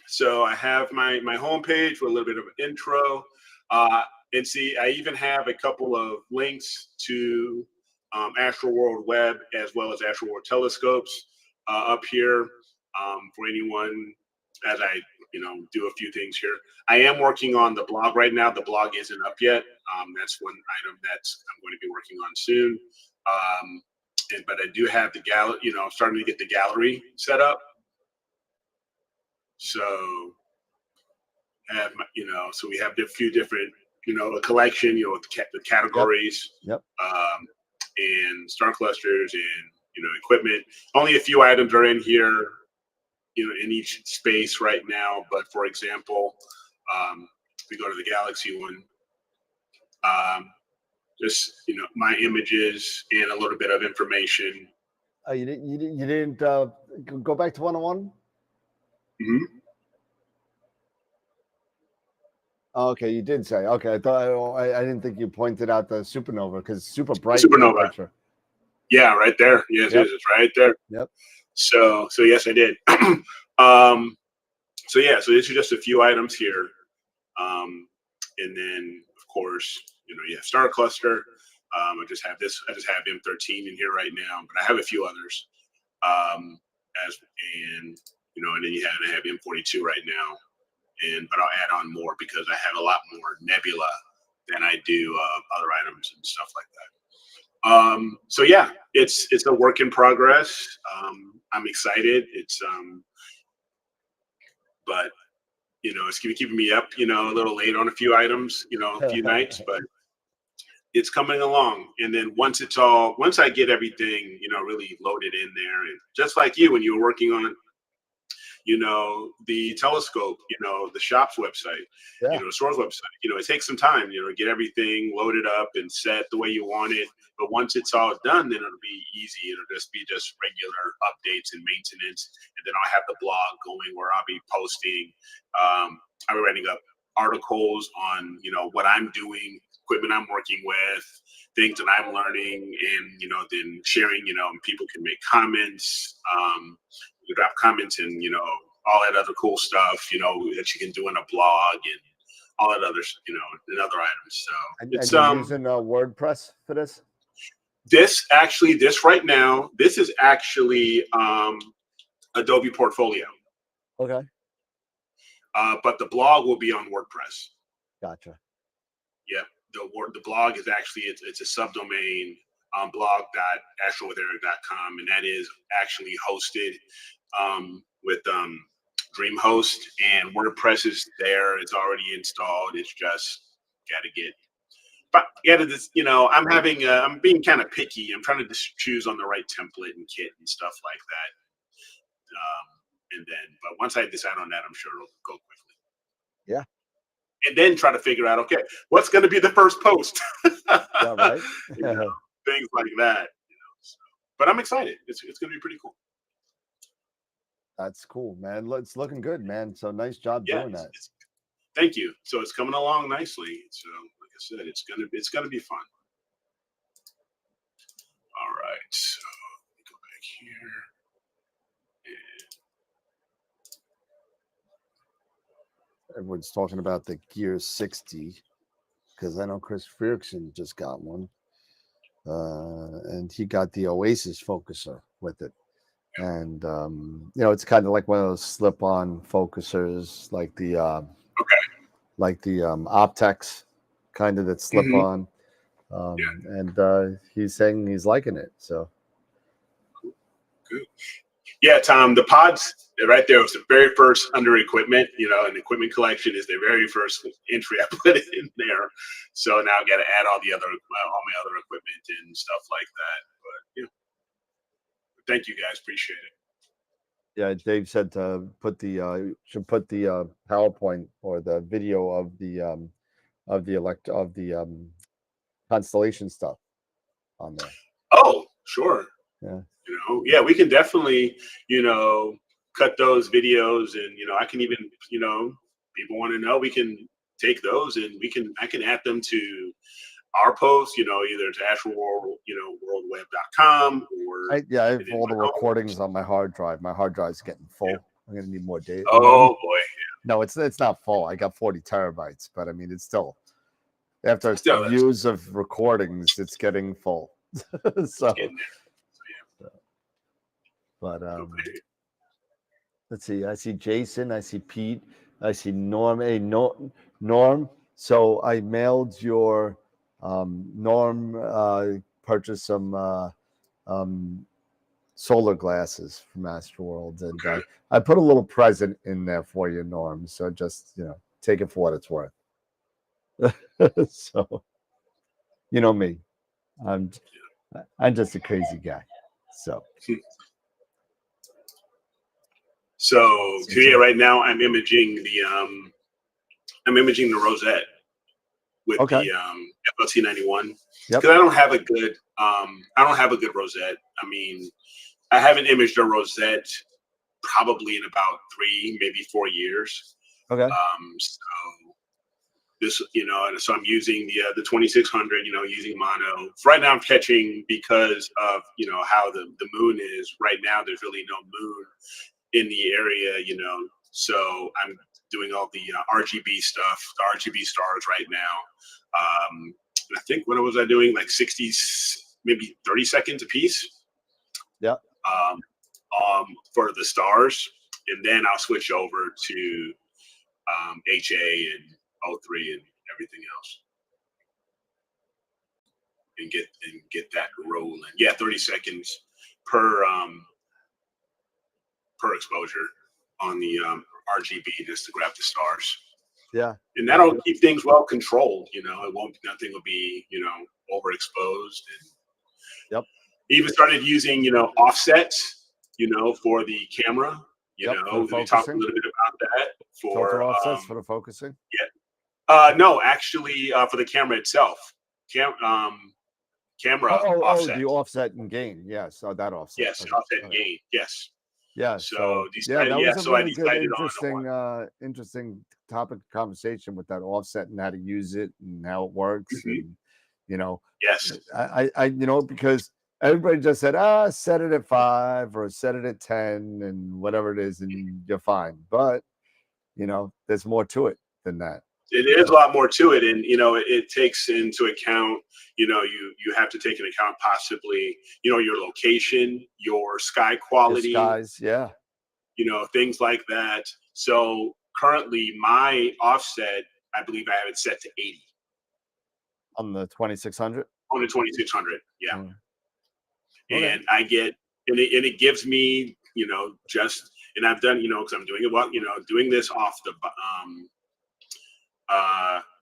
So I have my homepage with a little bit of an intro. And see, I even have a couple of links to AstroWorld Web as well as AstroWorld telescopes up here for anyone as I do a few things here. I am working on the blog right now. The blog isn't up yet. That's one item I'm going to be working on soon. But I do have the gallery, I'm starting to get the gallery set up. So so we have a few different, a collection, with the categories, and star clusters and, equipment. Only a few items are in here, in each space right now. But for example, if we go to the Galaxy one, just, my images and a little bit of information. You didn't go back to 101? Mm-hmm. Okay, you did say. Okay, I didn't think you pointed out the supernova, because it's super bright. Supernova. Picture. Yeah, right there. Yes, it's right there. Yep. So yes, I did. So this is just a few items here, and then of course, you have star cluster. I just have M13 in here right now, but I have a few others. And then I have M42 right now. But I'll add on more because I have a lot more nebula than I do other items and stuff like that. So yeah, it's a work in progress. I'm excited. It's but it's keeping me up. A little late on a few items. A few nights, but it's coming along. And then once I get everything really loaded in there, and just like you when you were working on the telescope, the shop's website, the store's website, it takes some time, to get everything loaded up and set the way you want it. But once it's all done, then it'll be easy. It'll just be regular updates and maintenance. And then I'll have the blog going where I'll be posting. I'll be writing up articles on, what I'm doing, equipment I'm working with, things that I'm learning, and, then sharing, and people can make comments, you drop comments and, all that other cool stuff, that you can do in a blog and all that other, and other items. So it's, you're using WordPress for this? This right now, this is actually Adobe Portfolio. Okay. But the blog will be on WordPress. Gotcha. Yep. The blog is actually, it's a subdomain, blog.astrowitheric.com, and that is actually hosted with DreamHost, and WordPress is there. It's already installed. It's just got to get. But this, I'm being kind of picky. I'm trying to just choose on the right template and kit and stuff like that. But once I decide on that, I'm sure it'll go quickly. Yeah. And then try to figure out, okay, what's going to be the first post? Yeah, right. Things like that. So. But I'm excited. It's going to be pretty cool. That's cool, man. It's looking good, man. So nice job doing that. Thank you. So it's coming along nicely. So like I said, it's gonna be fun. All right. So let me go back here. Everyone's talking about the Gear 60 because I know Chris Frickson just got one, and he got the Oasis focuser with it. And it's kind of like one of those slip-on focusers, like the Optex kind of that slip on. And he's saying he's liking it. So good. Yeah, Tom, the pods right there was the very first under equipment. An equipment collection is the very first entry I put in there. So now I got to add all my other equipment and stuff like that. But thank you guys, appreciate it. Yeah, Dave said to put the PowerPoint or the video of the constellation stuff on there. Oh, sure. Yeah. We can definitely, cut those videos, and I can even, people want to know, we can take those and I can add them to our post, either to AstroWorld, worldweb.com or I have all the recordings on my hard drive. My hard drive's getting full. Yeah. I'm gonna need more data. Oh boy. No, it's not full. I got 40 terabytes, but I mean it's still after years of recordings, it's getting full. But let's see. I see Jason. I see Pete. I see Norm. Hey, Norm. So I mailed your Norm purchased some solar glasses from AstroWorld, and I put a little present in there for you, Norm. So just take it for what it's worth. So you know me, I'm just a crazy guy. So right now I'm imaging the rosette with the FLT91 because I don't have a good rosette. I mean, I haven't imaged a rosette probably in about 3, maybe 4 years. Okay. So this, so I'm using the 2600, using mono. Right now I'm catching because of, how the moon is right now. There's really no moon in the area, so I'm doing all the RGB stuff, the RGB stars right now. I think what was I doing? Like 60, maybe 30 seconds a piece. Yeah. For the stars, and then I'll switch over to HA and O3 and everything else, and get that rolling. Yeah, 30 seconds per exposure on the RGB just to grab the stars. Yeah, and that'll keep things well controlled. Nothing will be overexposed. And even started using offsets for the camera. We talked a little bit about that filter offsets for the focusing. No, actually for the camera itself. Camera offset. The offset and gain. Yes, that offset. Yes, offset and gain. Yes. Yeah. So yeah, that was a so I really good, decided on the one. interesting topic of conversation with that offset and how to use it and how it works. Mhm. And you know, Yes. because everybody just said, set it at 5 or set it at 10 and whatever it is, and you're fine. But there's more to it than that. It is a lot more to it, and it takes into account. You have to take into account possibly your location, your sky quality, Skies, yeah. Things like that. So currently, my offset, I believe I have it set to 80 on the 2600. On the 2600, yeah. Okay. And I get, and it gives me, just, and I've done, because I'm doing it well, doing this off the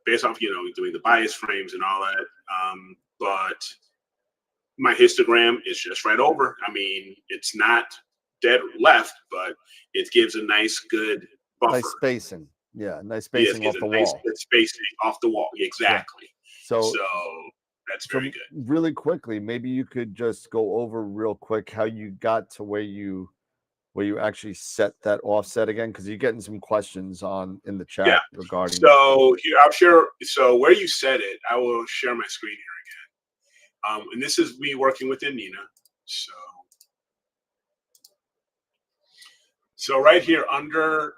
based off, doing the bias frames and all that. But my histogram is just right over. I mean, it's not dead left, but it gives a nice, good buffer. Nice spacing. Yeah, nice spacing off the nice, wall. good spacing off the wall. Exactly. Yeah. So that's very good. Really quickly, maybe you could just go over real quick how you got to where you actually set that offset again, because you're getting some questions in the chat regarding. So here, I'll share. So where you set it, I will share my screen here again. And this is me working with Nina. So right here under,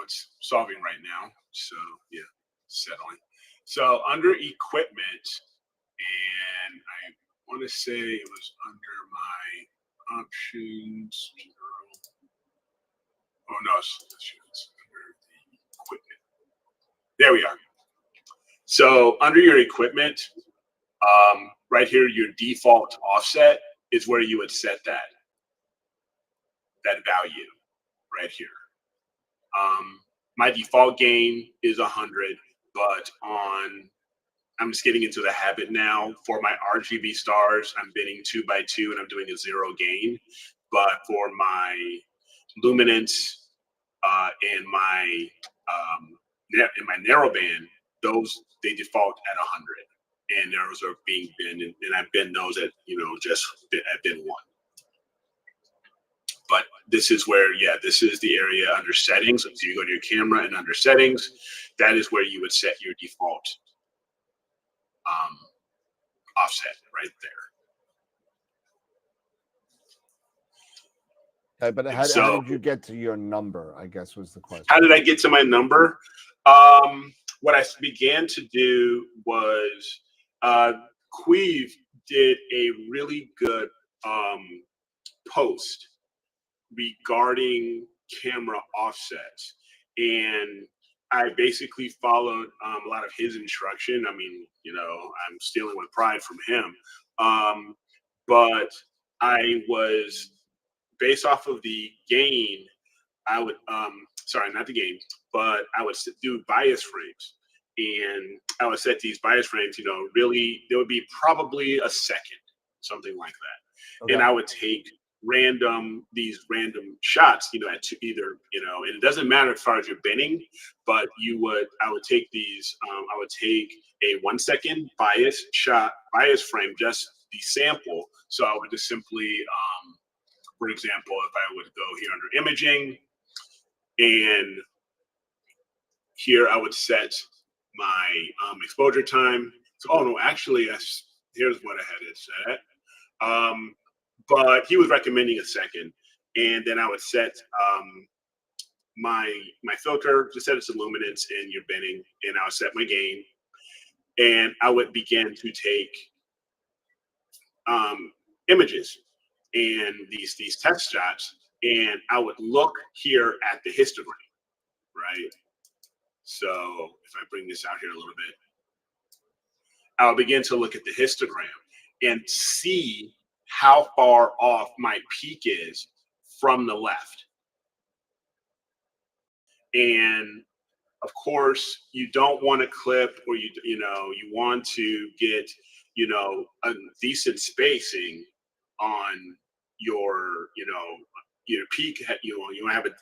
it's solving right now. So yeah, settling. So under equipment, and I want to say it was under my options. Oh no, it's under the equipment. There we are. So under your equipment, right here, your default offset is where you would set that value right here. My default gain is 100, but I'm just getting into the habit now. For my RGB stars, I'm binning 2x2 and I'm doing a 0 gain. But for my luminance and my narrowband, they default at 100, and those are being binned, and I've binned those at just at bin 1. But this is where, this is the area under settings. So you go to your camera and under settings, that is where you would set your default offset right there. Okay, but how did you get to your number, I guess was the question. How did I get to my number? What I began to do was Queve did a really good post regarding camera offsets, and I basically followed a lot of his instruction. I mean, I'm stealing with pride from him, but I was based off of the gain. I would sorry, not the gain, but I would do bias frames, and I would set these bias frames. Really, there would be probably a second, something like that, okay. And I would take these random shots, at either, and it doesn't matter as far as your binning, but I would take these, I would take a 1 second bias frame, just the sample. So I would just simply, for example, if I would go here under imaging, and here I would set my exposure time. So, actually, here's what I had it set. But he was recommending a second, and then I would set my filter to set its luminance and your binning, and I would set my gain, and I would begin to take images and these test shots, and I would look here at the histogram, right? So if I bring this out here a little bit, I'll begin to look at the histogram and see how far off my peak is from the left. And of course, you don't want to clip, or you want to get a decent spacing on your peak. You want to have a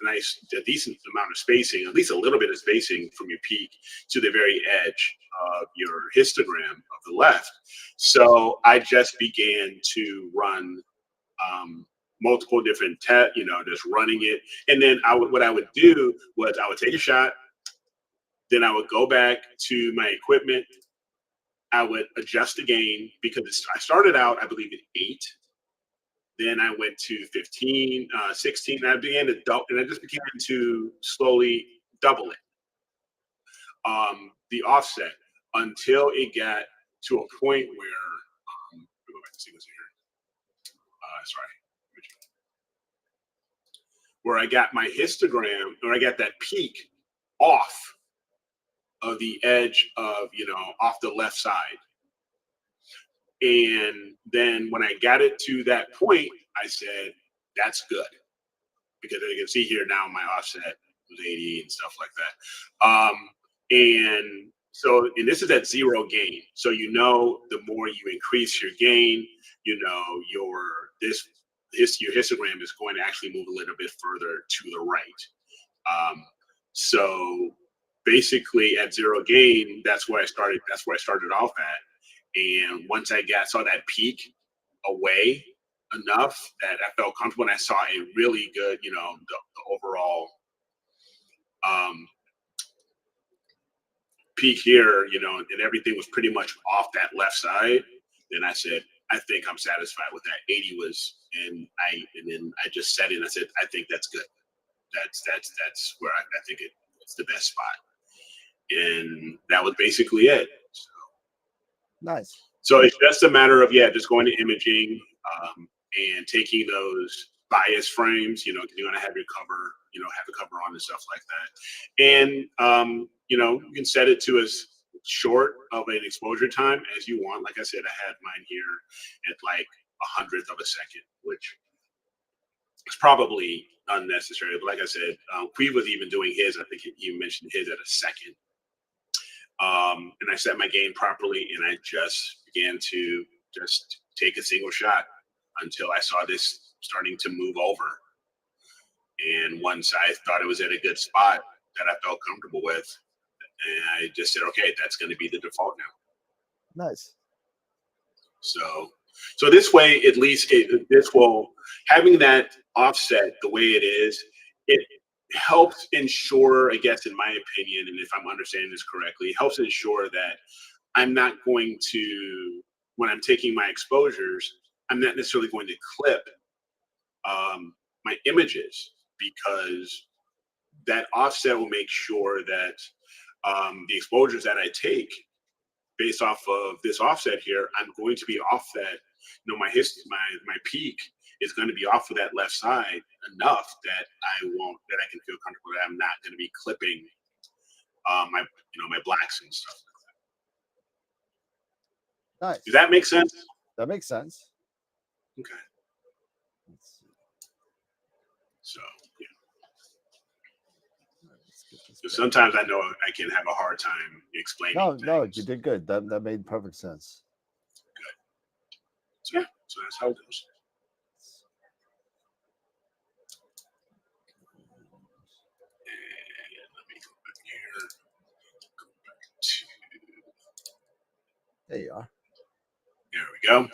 decent amount of spacing, at least a little bit of spacing from your peak to the very edge of your histogram of the left. So I just began to run multiple different just running it. And then what I would do was I would take a shot, then I would go back to my equipment. I would adjust the gain because I started out, I believe, at 8. Then I went to 15, 16. And I began to double, and I just began to slowly double it, the offset, until it got to a point where, let me go back and see what's here. Where I got my histogram, or I got that peak off of the edge of, off the left side. And then when I got it to that point, I said, that's good. Because you can see here now my offset was 80 and stuff like that. And this is at 0 gain. So, the more you increase your gain, your histogram is going to actually move a little bit further to the right. So basically at 0 gain, that's where I started off at. And once I saw that peak away enough that I felt comfortable, and I saw a really good, the overall peak here, and everything was pretty much off that left side, then I said, I think I'm satisfied with that. 80 was, and then I just set it and I said, I think that's good. That's where I think it's the best spot. And that was basically it. So. Nice. So it's just a matter of, just going to imaging and taking those bias frames, because you're going to have your cover, have the cover on and stuff like that. And, you can set it to as short of an exposure time as you want. Like I said, I had mine here at like 1/100th of a second, which is probably unnecessary. But like I said, Queeve was even doing his, I think he mentioned his at a second. And I set my gain properly, and I just began to just take a single shot until I saw this starting to move over. And once I thought it was at a good spot that I felt comfortable with, and I just said, okay, that's going to be the default now. Nice. So this way, at least having that offset the way it is, it helps ensure, I guess, in my opinion, and if I'm understanding this correctly, it helps ensure that I'm not going to, when I'm taking my exposures, I'm not necessarily going to clip my images, because that offset will make sure that the exposures that I take based off of this offset here, I'm going to be off that, my peak is going to be off of that left side enough that I can feel comfortable that I'm not going to be clipping my blacks and stuff like that. Nice. Does that make sense? That makes sense. Okay. So, yeah. So sometimes I know I can have a hard time explaining things. No, you did good. That made perfect sense. Good. So, yeah, so that's how it goes. And let me go back here. Go back to... There you are. There we go.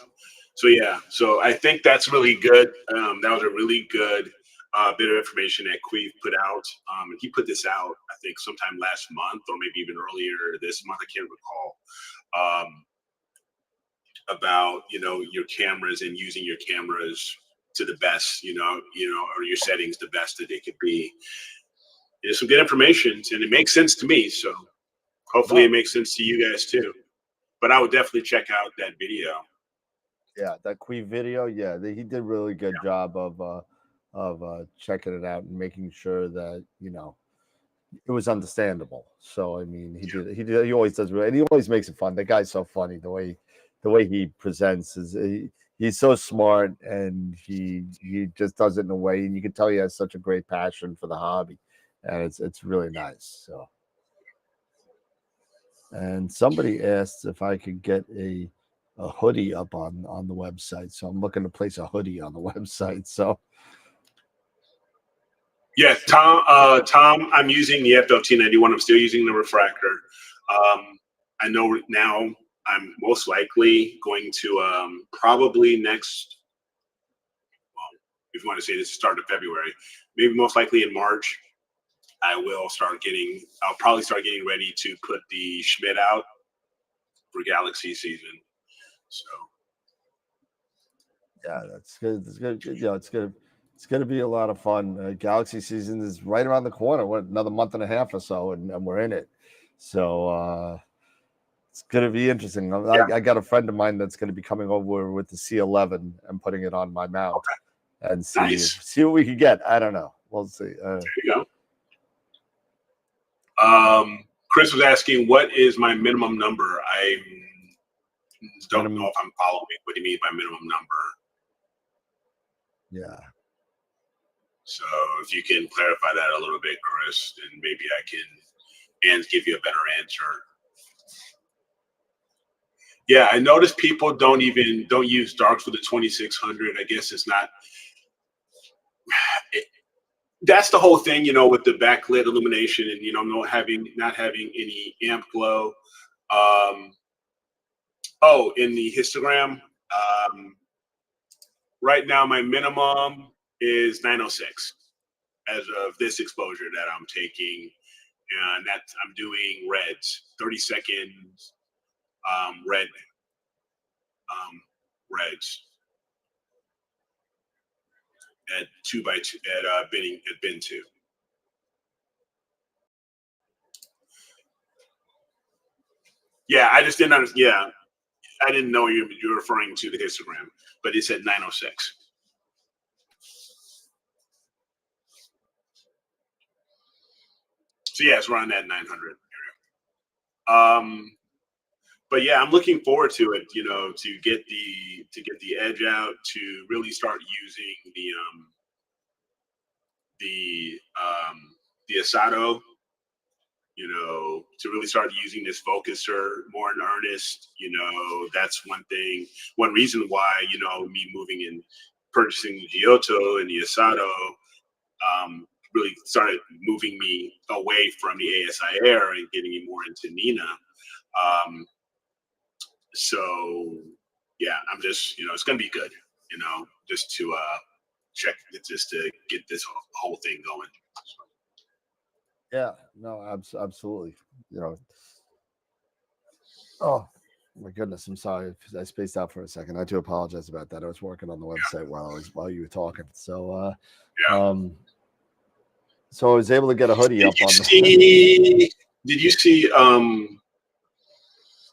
So yeah, so I think that's really good. That was a really good bit of information that Queeve put out. And he put this out, I think, sometime last month or maybe even earlier this month. I can't recall. About your cameras and using your cameras to the best, or your settings the best that they could be. There's some good information, and it makes sense to me. So hopefully it makes sense to you guys too. But I would definitely check out that video. Yeah, that Queeve video. Yeah, he did a really good job of checking it out and making sure that it was understandable. So I mean, he always does, and he always makes it fun. The guy's so funny. The way he presents he's so smart, and he just does it in a way, and you can tell he has such a great passion for the hobby, and it's really nice. So, and somebody asked if I could get a hoodie up on the website, so I'm looking to place a hoodie on the website. So, yeah, Tom, I'm using the FLT91. I'm still using the refractor. I know now I'm most likely going to probably next, if you want to say this is start of February, maybe most likely in March, I'll probably start getting ready to put the Schmidt out for Galaxy season. So yeah, that's good. It's good. Yeah, it's good. It's going to be a lot of fun. Galaxy season is right around the corner. What, another month and a half or so, and we're in it. So it's going to be interesting. I got a friend of mine that's going to be coming over with the C11 and putting it on my mount and see what we can get. I don't know. We'll see. There you go. Chris was asking, what is my minimum number? I don't know if I'm following what he means by minimum number. Yeah. So if you can clarify that a little bit, Chris, then maybe I can give you a better answer. Yeah, I noticed people don't use darks for the 2600. I guess it's not. That's the whole thing, with the backlit illumination and not having any amp glow. In the histogram, right now my minimum is 906 as of this exposure that I'm taking, and I'm doing reds, 30 seconds, reds at 2x2 at bin 2. Yeah, I just didn't understand. Yeah, I didn't know you were referring to the histogram, but it said 906. So yeah, it's around that 900 area. But yeah, I'm looking forward to it. To get the edge out, to really start using the Asado. To really start using this focuser more in earnest. That's one reason why me moving and purchasing the Giotto and the Asado really started moving me away from the ASI Air and getting me more into Nina. So yeah, I'm just, it's going to be good, just to check, just to get this whole thing going. Yeah, no, absolutely. Oh my goodness, I'm sorry. I spaced out for a second. I do apologize about that. I was working on the website while you were talking. So so I was able to get a hoodie up on the. Did you see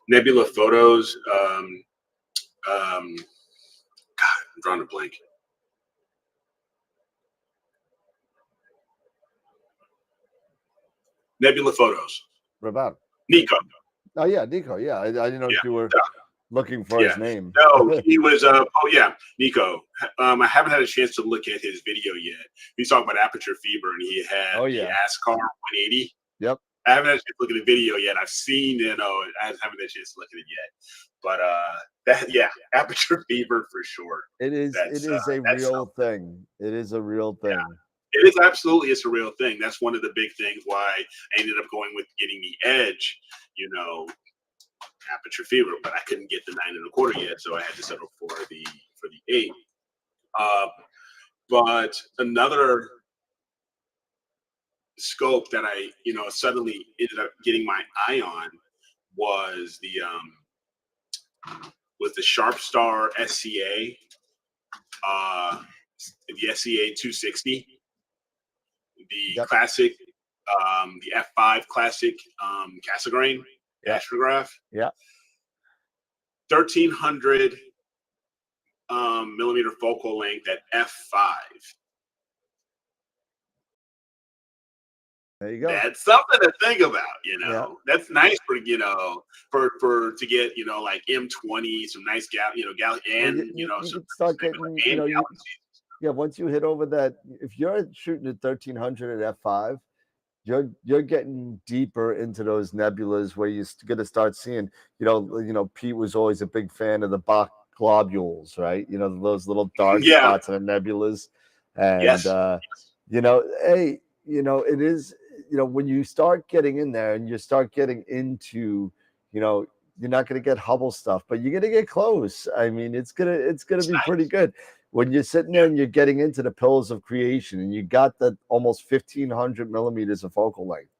Nebula Photos? God, I'm drawing a blank. Nebula Photos. What about Nico? Oh yeah, Nico. Yeah, I didn't know if you were looking for his name. No, he was. Nico. I haven't had a chance to look at his video yet. He's talking about aperture fever, and he had the ASCAR 180. Yep. I haven't had a chance to look at the video yet. I've seen it. I haven't had a chance to look at it yet. But aperture fever for sure. It is a real thing. It is a real thing. Yeah. It is absolutely. It's a real thing. That's one of the big things why I ended up going with getting the Edge. Aperture fever, but I couldn't get the 9.25 yet, so I had to settle for the 8. But another scope that I suddenly ended up getting my eye on was the Sharpstar SCA, the SCA 260, the classic, the F5 classic Cassegrain astrograph. Yeah. 1300 millimeter focal length at f5. There you go. That's something to think about. That's nice for for to get like M20, some nice and you can start getting once you hit over that, if you're shooting at 1300 at f5, you're getting deeper into those nebulas where you're going to start seeing, Pete was always a big fan of the Bach globules, right? Those little dark spots in the nebulas. And, it is, when you start getting in there and you start getting into, you're not going to get Hubble stuff, but you're going to get close. I mean, it's going to be pretty good. when you're sitting there and you're getting into the pillars of creation, and you got the almost 1,500 millimeters of focal length.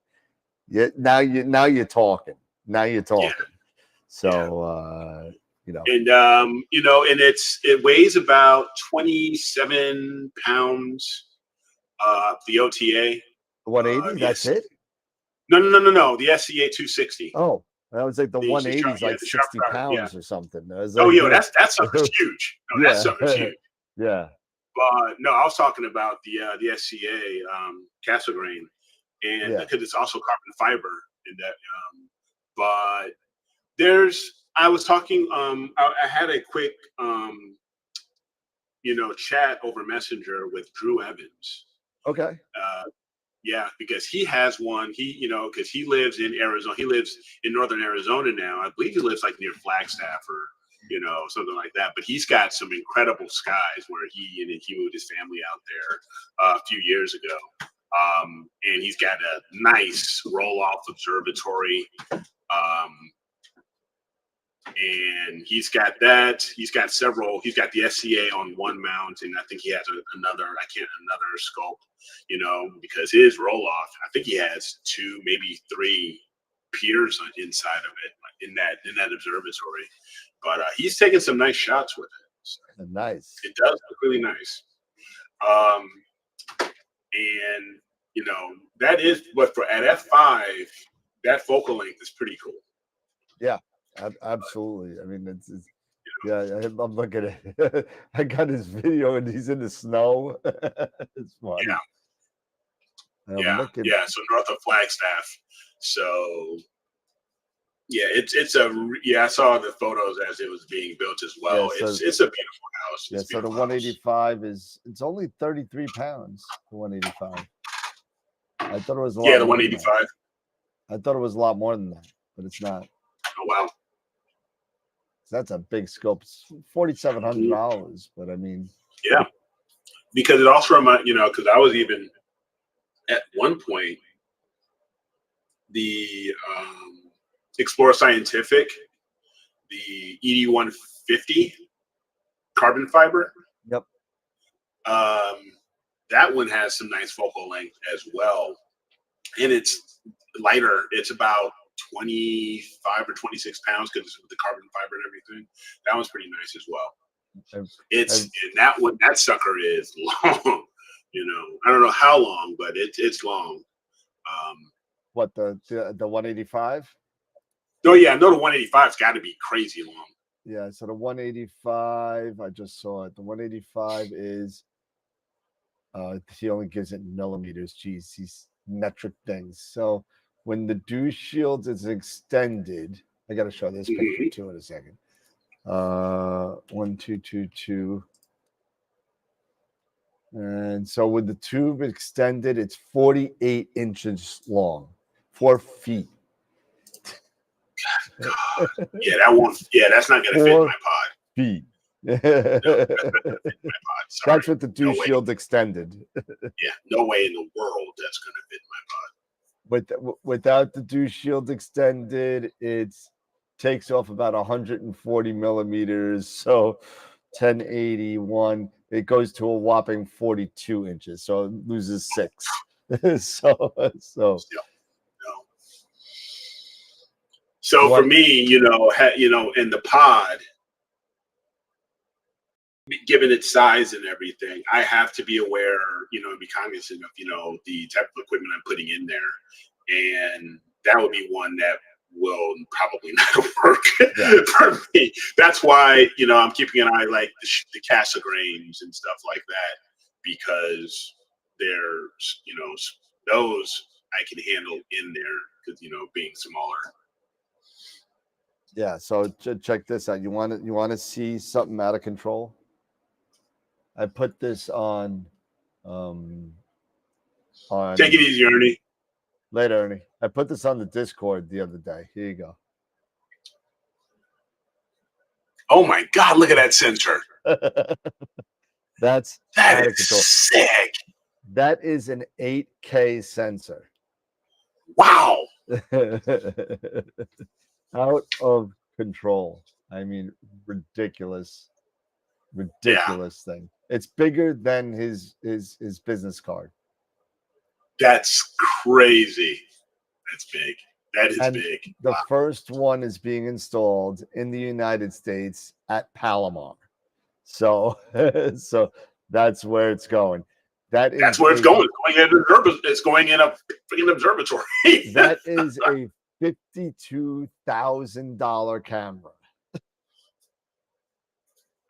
Now you're talking. Now you're talking. Yeah. So you know, and you know, and it weighs about 27 pounds. The OTA. 180. That's it. No. The SCA 260. Oh, that was like the 180 is like the sharp 60 drive, pounds or something. Oh, yeah, that's something's huge. No, Yeah. that something's huge. Yeah. But no, I was talking about the SCA castle grain, and Yeah. because it's also carbon fiber in that. But I was talking. I had a quick chat over Messenger with Drew Evans. Okay. Yeah, because he has one. Because he lives in Arizona. He lives in northern Arizona now. I believe he lives like near Flagstaff or something like that. But he's got some incredible skies where he moved his family out there a few years ago. And he's got a nice roll-off observatory. And he's got that. He's got several. He's got the SCA on one mount, and I think he has another scope. Because his roll off, I think he has 2, maybe 3 piers inside of it in that observatory. But he's taking some nice shots with it. So nice. it does look really nice. And that is what at F5, that focal length is pretty cool. Yeah. Absolutely. I mean, it's yeah. I'm looking at it. I got his video, and he's in the snow. It's funny. Yeah. So north of Flagstaff. So yeah, I saw the photos as it was being built as well. Yeah, so, it's a beautiful house. Yeah. So the 185 it's only 33 pounds. The 185. I thought it was a lot. Yeah, the 185. I thought it was a lot more than that, but it's not. Oh wow. That's a big scope. It's $4,700, but I mean, yeah, because it also reminds because I was even at one point the Explorer Scientific, the ED150 carbon fiber. Yep. That one has some nice focal length as well, and it's lighter. It's about 25 or 26 pounds because it's with the carbon fiber and everything. That one's pretty nice as well. And that sucker is long. I don't know how long, but it's long. What the 185? Oh yeah, no, the 185's got to be crazy long. Yeah, so the 185, I just saw it. The 185 is he only gives it millimeters. Geez, these metric things. So when the dew shield is extended, I got to show this picture too in a second. 1222. And so with the tube extended, it's 48 inches long, 4 feet. God. Yeah, that won't. Yeah, that's not gonna fit in my pod. Feet. No, that's not gonna fit in my pod. Sorry. That's with the dew shield extended. Yeah, no way in the world that's gonna fit in my pod. Without the dew shield extended, it takes off about 140 millimeters. So 1081, it goes to a whopping 42 inches. So it loses 6. So. So for me, in the pod, given its size and everything, I have to be aware, and be cognizant of, the type of equipment I'm putting in there. And that would be one that will probably not work for me. That's why, I'm keeping an eye like the Casa grains and stuff like that, because there's, those I can handle in there because, being smaller. Yeah. So check this out. You want to see something out of control? I put this on Take it easy, Ernie. Later, Ernie. I put this on the Discord the other day. Here you go. Oh my God! Look at that sensor. That is sick. That is an 8K sensor. Wow. Out of control. I mean, ridiculous thing. It's bigger than his business card. That's crazy. That's big. That is And big. the first one is being installed in the United States at Palomar. So so that's where it's going. That's where it's going. It's going in a freaking observatory. That is a $52,000 camera.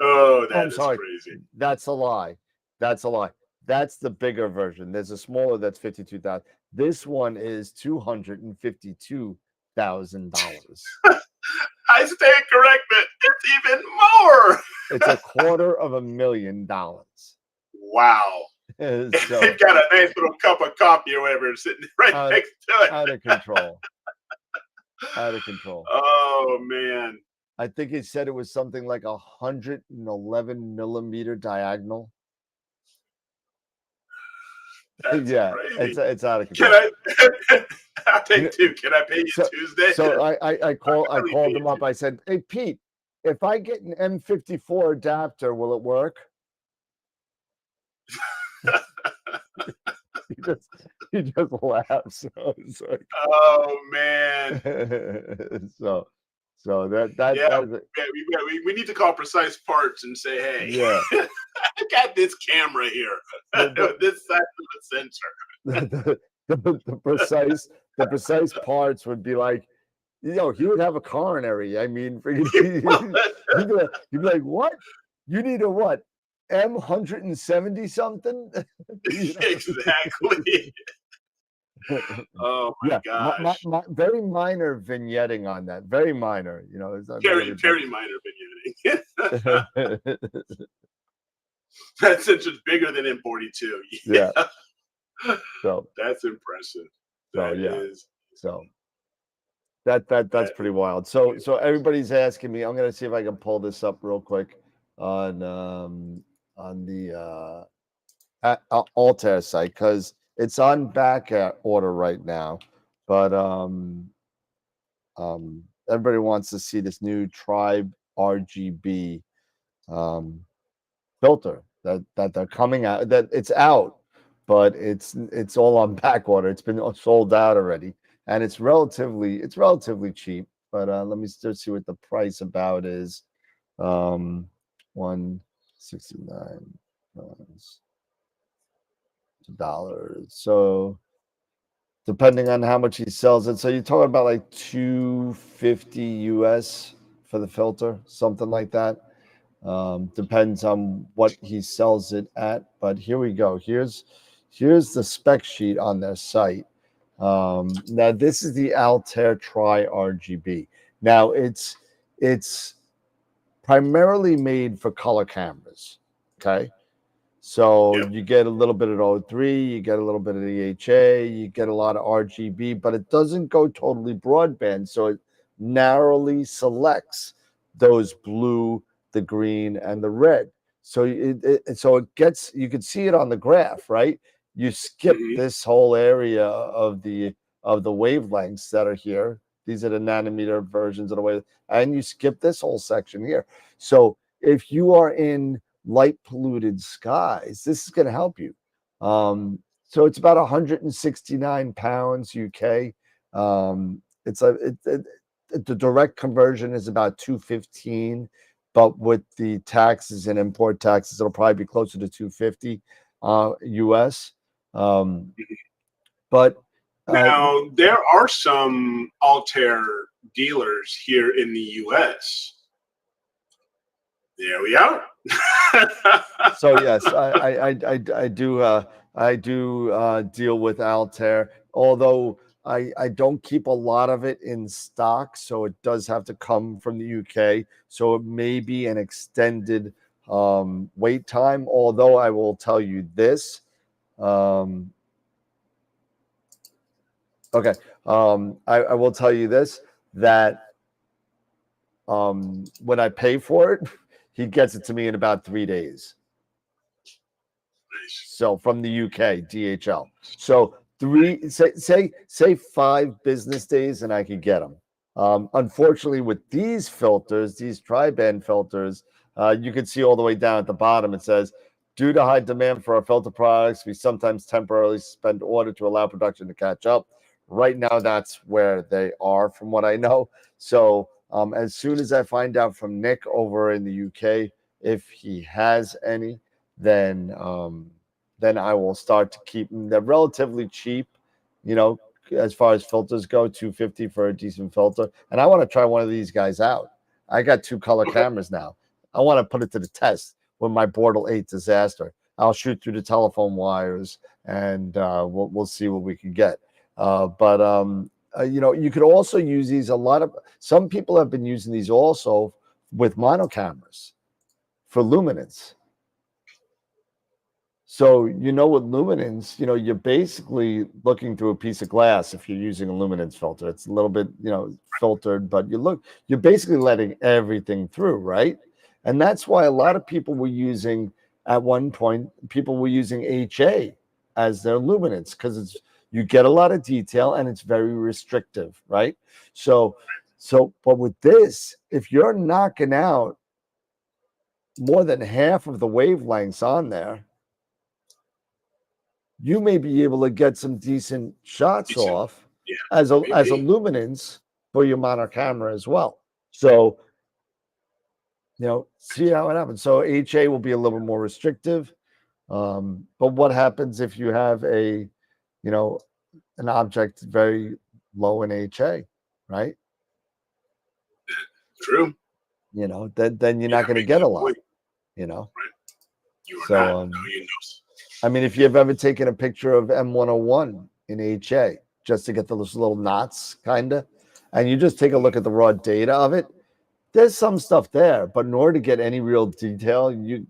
Oh, that is crazy. That's a lie. That's a lie. That's the bigger version. There's a smaller that's 52,000. This one is $252,000. I stand corrected. It's even more. It's $250,000. Wow. So, they've got a nice little cup of coffee or whatever sitting right next to it. Out of control. Out of control. Oh man. I think he said it was something like 111 millimeter diagonal. That's yeah, crazy. it's out of control. I'll take two. Can I pay you Tuesday? So I called him up. I said, "Hey Pete, if I get an M54 adapter, will it work?" he just laughs. So it's like, oh man. So that yeah, we need to call Precise Parts and say, hey, yeah, I got this camera here, this side of the sensor. The precise parts would be like, he would have a coronary. I mean, you'd be like, what? You need a what? M170 something? Exactly. Oh my gosh! Very minor vignetting on that. Very minor, It's not very minor vignetting. That sensor's bigger than M42. Yeah. So that's impressive. So that's pretty wild. So everybody's asking me. I'm gonna see if I can pull this up real quick on the Altair site, because it's on back order right now, but everybody wants to see this new Tribe RGB filter that they're coming out. That it's out, but it's all on back order. It's been sold out already, and it's relatively cheap. But let me just see what the price about is. $169. So depending on how much he sells it, so you're talking about like $250 US for the filter, something like that. Depends on what he sells it at, but here we go. Here's the spec sheet on their site. Now this is the Altair Tri RGB. Now it's primarily made for color cameras. Okay. So you get a little bit of O3, you get a little bit of the HA, you get a lot of RGB, but it doesn't go totally broadband. So it narrowly selects those blue, the green, and the red. So it gets, you can see it on the graph, right? You skip this whole area of the wavelengths that are here. These are the nanometer versions of the wave, and you skip this whole section here. So if you are in light polluted skies, this is going to help you. So it's about 169 pounds UK. The direct conversion is about 215, but with the taxes and import taxes, it'll probably be closer to 250 US. But now there are some Altair dealers here in the US. There we are. So yes, I do deal with Altair, although I don't keep a lot of it in stock, so it does have to come from the UK. So it may be an extended wait time. Although I will tell you this. Okay, I will tell you this, that when I pay for it, he gets it to me in about 3 days. So from the UK, DHL. So say 5 business days, and I could get them. Unfortunately, with these filters, these tri-band filters, you can see all the way down at the bottom. It says Due to high demand for our filter products, we sometimes temporarily suspend order to allow production to catch up. Right now, that's where they are, from what I know. So as soon as I find out from Nick over in the UK if he has any, then I will start to keep them. They're relatively cheap, you know, as far as filters go, $250 for a decent filter. And I want to try one of these guys out. I got 2 color cameras now. I want to put it to the test with my Bortle 8 disaster. I'll shoot through the telephone wires, and we'll see what we can get. You know, you could also use these. Some people have been using these also with mono cameras for luminance. So, you know, with luminance, you know, you're basically looking through a piece of glass if you're using a luminance filter. It's a little bit, you know, filtered, but you're basically letting everything through, right? And that's why a lot of people were using, at one point, HA as their luminance, because you get a lot of detail and it's very restrictive, right? So, but with this, if you're knocking out more than half of the wavelengths on there, you may be able to get some decent shots off as a luminance for your mono camera as well. So, you know, see how it happens. So HA will be a little more restrictive. But what happens if you have an object very low in HA, right? True. You know, then you're not going to get a lot, you know. Right. You are So, not. No, you know. I mean, if you've ever taken a picture of M101 in HA just to get those little knots, kind of, and you just take a look at the raw data of it, there's some stuff there, but in order to get any real detail, you're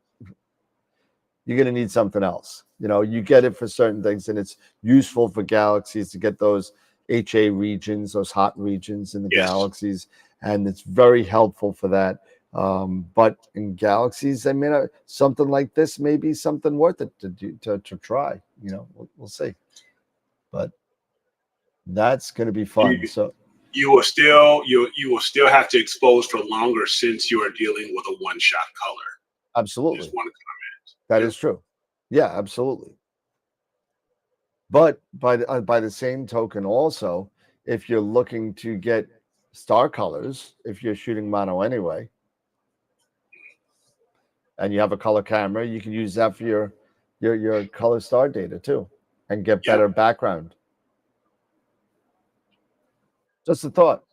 going to need something else. You know, you get it for certain things, and it's useful for galaxies to get those HA regions, those hot regions in the galaxies, and it's very helpful for that. But in galaxies, I mean, something like this may be something worth it to try. You know, we'll see. But that's going to be fun. So you will still have to expose for longer since you are dealing with a one-shot color. Absolutely. Just one comment. That is true. Yeah, absolutely. But by the same token, also, if you're looking to get star colors, if you're shooting mono anyway, and you have a color camera, you can use that for your color star data too, and get better background. Just a thought.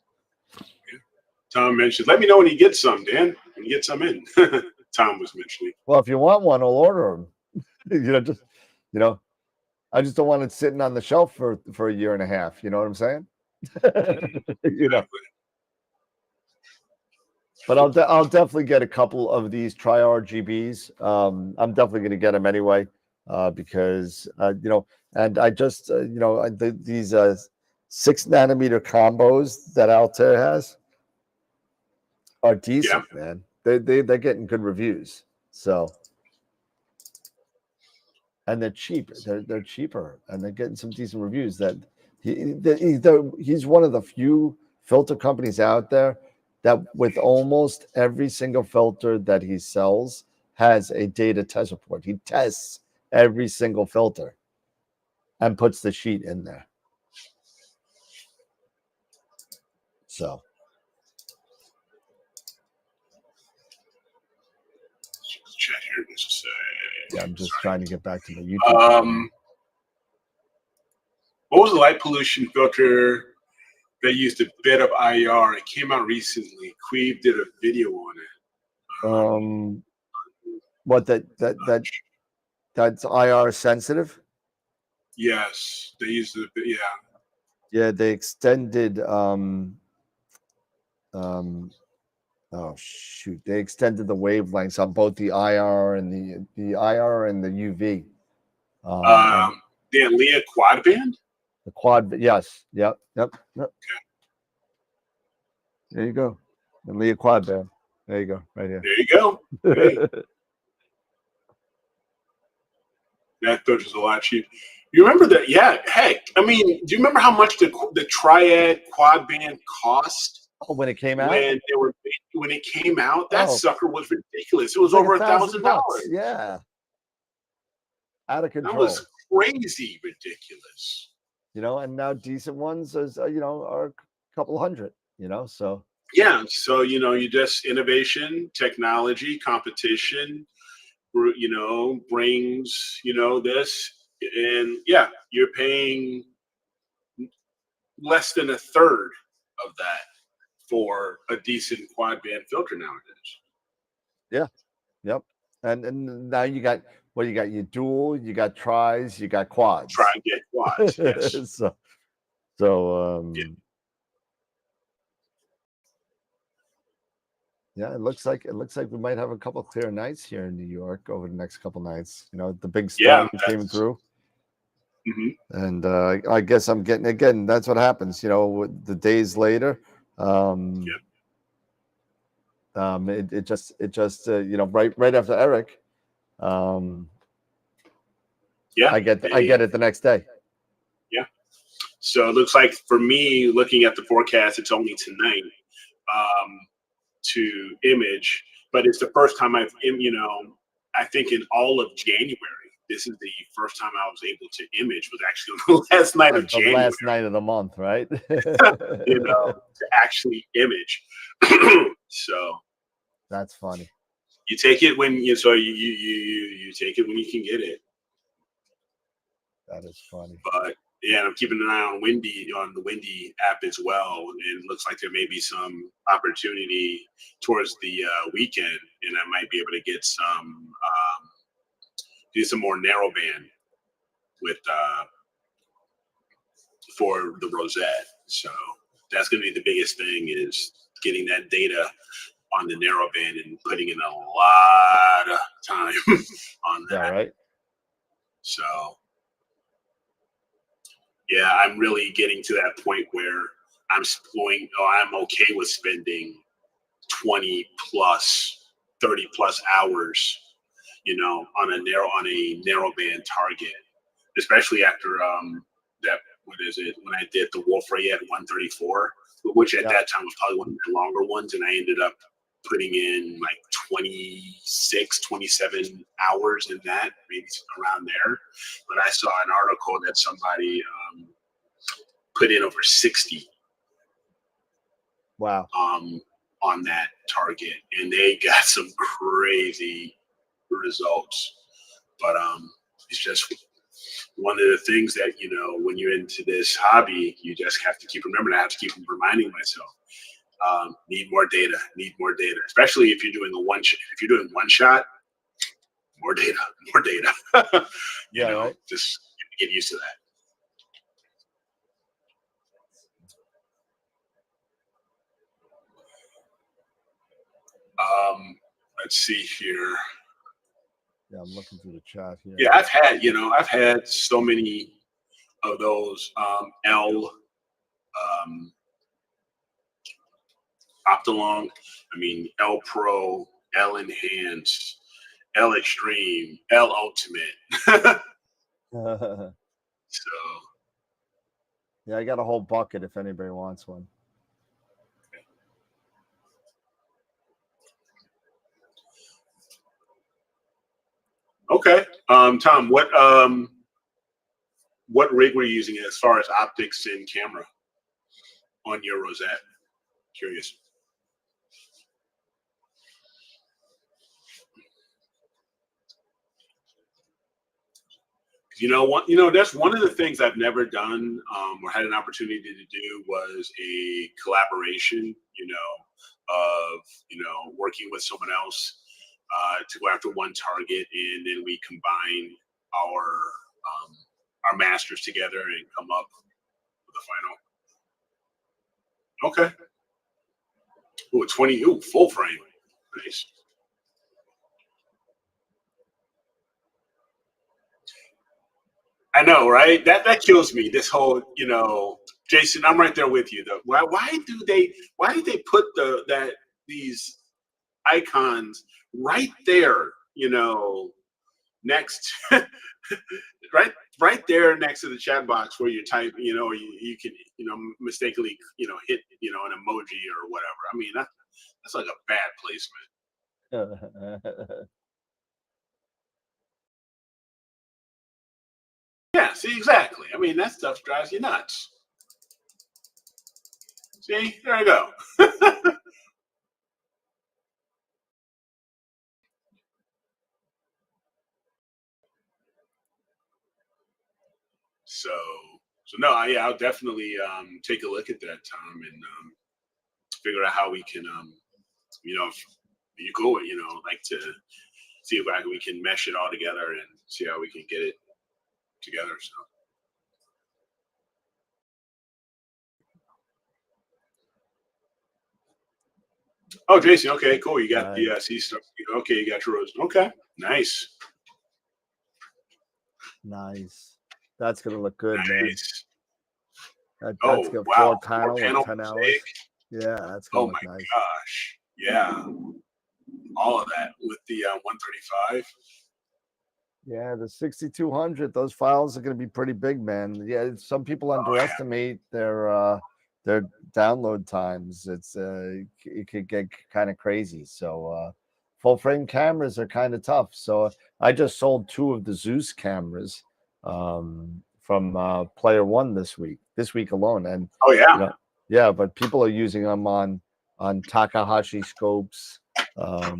Tom mentioned, let me know when you get some, Dan. When you get some in. Tom was mentioning. Well, if you want one, I'll order them. I just don't want it sitting on the shelf for a year and a half. You know what I'm saying? You know. But I'll definitely get a couple of these Tri-RGBs. I'm definitely going to get them anyway, because and I just these 6-nanometer combos that Altair has are decent, man. They're getting good reviews. So, and they're cheap. They're cheaper, and they're getting some decent reviews. He's one of the few filter companies out there that with almost every single filter that he sells has a data test report. He tests every single filter and puts the sheet in there. So. Chat here just to say. Yeah, I'm just trying to get back to the YouTube. What was the light pollution filter that used a bit of IR? It came out recently. Queeve did a video on it. What that's IR sensitive? Yes, they used it. Yeah. Yeah, they extended. Oh shoot! They extended the wavelengths on both the IR and the IR and the UV. The Leah quad band. The quad, yes, yep. Okay. There you go. The Leah quad band. There you go, right here. There you go. Hey. That filter's a lot cheap. You remember that? Yeah. Heck, I mean, do you remember how much the Triad quad band cost? Oh, when it came out? When it came out, that sucker was ridiculous. It was over $1,000. Yeah. out of That control. was crazy ridiculous. And now decent ones is are a couple hundred. So Yeah, so you just innovation, technology, competition, brings this, and yeah, you're paying less than a third of that for a decent quad band filter nowadays. yeah, yep. And now you got you dual, you got tris, you got quads. Try and get quads, yes. so Yeah. yeah, it looks like we might have a couple clear nights here in New York over the next couple nighs. The big storm came through. Mm-hmm. And I guess I'm getting, again, that's what happens, the days later. It just right after Eric, I get it the next day. Yeah. So it looks like for me, looking at the forecast, it's only tonight to image, but it's the first time I think in all of January, this is the first time I was able to image, was actually on the last night of January. The last night of the month, right? To actually image. So that's funny. You take it when you take it when you can get it. That is funny. But yeah, I'm keeping an eye on the Windy app as well, and it looks like there may be some opportunity towards the weekend, and I might be able to get some do some more narrowband with for the Rosette. So that's going to be the biggest thing, is getting that data on the narrowband and putting in a lot of time on that. Yeah, right. So yeah, I'm really getting to that point where I'm okay with spending 20 plus, 30 plus hours, on a narrowband target, especially after that. What is it? When I did the Wolfray at 134, which at that time was probably one of the longer ones, and I ended up putting in like 26, 27 hours in that, maybe around there. But I saw an article that somebody put in over 60. Wow. On that target, and they got some crazy results. But it's just one of the things that when you're into this hobby, you just have to keep remembering. I have to keep reminding myself. Need more data, especially if you're doing one shot, more data. Right. Just get used to that. Let's see here. Yeah, I'm looking through the chat here. Yeah, I've had so many of those L Optilong, L Pro, L Enhanced, L Extreme, L Ultimate. So yeah, I got a whole bucket if anybody wants one. Okay. Tom, what rig were you using as far as optics and camera on your Rosette? Curious. That's one of the things I've never done or had an opportunity to do, was a collaboration, of working with someone else to go after one target, and then we combine our masters together and come up with a final. Okay. Ooh, 20. Ooh, full frame. Nice. I know, right? That kills me. This whole, Jason, I'm right there with you. Though, why do they put these icons right there? Next, right there next to the chat box where you type. You can mistakenly hit an emoji or whatever. That's like a bad placement. Yeah, see, exactly. I mean, that stuff drives you nuts. See, there I go. So, no, yeah, I'll definitely take a look at that, Tom, and figure out how we can, if you cool, like to see if we can mesh it all together and see how we can get it together. So. Oh, Jason. Okay, cool. You got the C stuff. Okay, you got yours. Okay, nice. Nice. That's gonna look good, nice. man. That's good. Wow. 4-panel with 10 hours. Yeah, that's gonna look nice. Oh my gosh. Yeah. All of that with the 135. Yeah, the 6200. Those files are gonna be pretty big, man. Yeah, some people underestimate their download times. It could get kind of crazy. So full frame cameras are kind of tough. So I just sold 2 of the Zeus cameras from Player One this week alone. And yeah, but people are using them on Takahashi scopes. So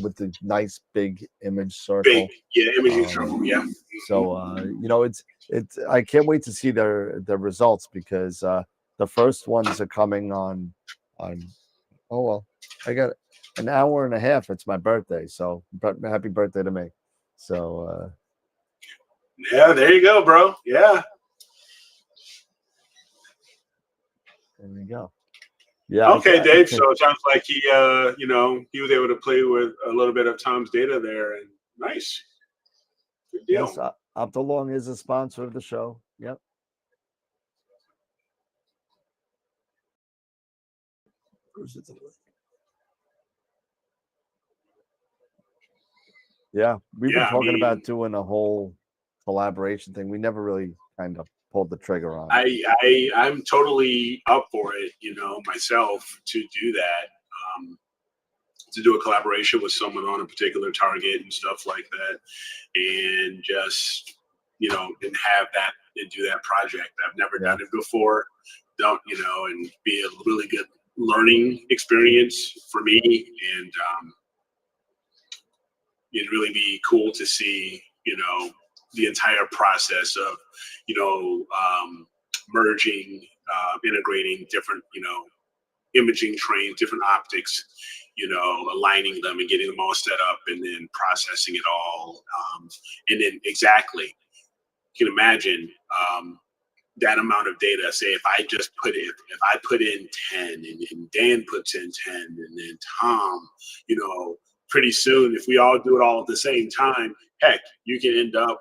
with the nice big image circle. Imaging circle, yeah. So it's I can't wait to see their results, because the first ones are coming on I got an hour and a half. It's my birthday, so happy birthday to me. So yeah, there you go, bro. Yeah. There we go. Yeah. Okay, Dave. So it sounds like he was able to play with a little bit of Tom's data there, and nice. Good deal. Yes, Optolong is a sponsor of the show. Yep. Yeah, we've been talking about doing a whole collaboration thing. We never really kind of pulled the trigger on. I'm totally up for it, myself, to do that. To do a collaboration with someone on a particular target and stuff like that, and just and have that and do that project. I've never done it before. And be a really good learning experience for me, and it'd really be cool to see the entire process of merging, integrating different imaging trains, different optics, aligning them and getting them all set up, and then processing it all. And then you can imagine that amount of data. Say if I put in 10 and Dan puts in 10, and then Tom, pretty soon, if we all do it all at the same time, heck, you can end up,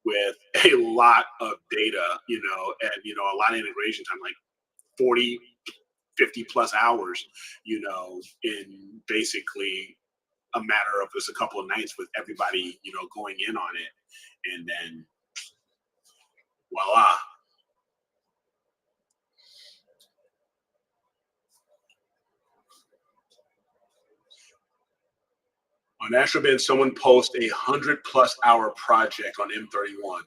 with a lot of data, and, a lot of integration time, like 40, 50 plus hours, in basically a matter of just a couple of nights, with everybody, going in on it, and then voila. On AstroBin, someone post 100+ hour project on M31.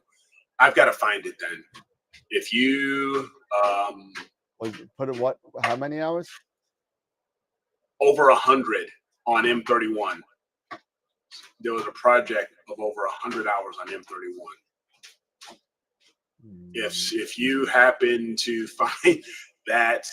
I've got to find it then. If you put it what? How many hours? Over 100 on M31. There was a project of over 100 hours on M31. If you happen to find that,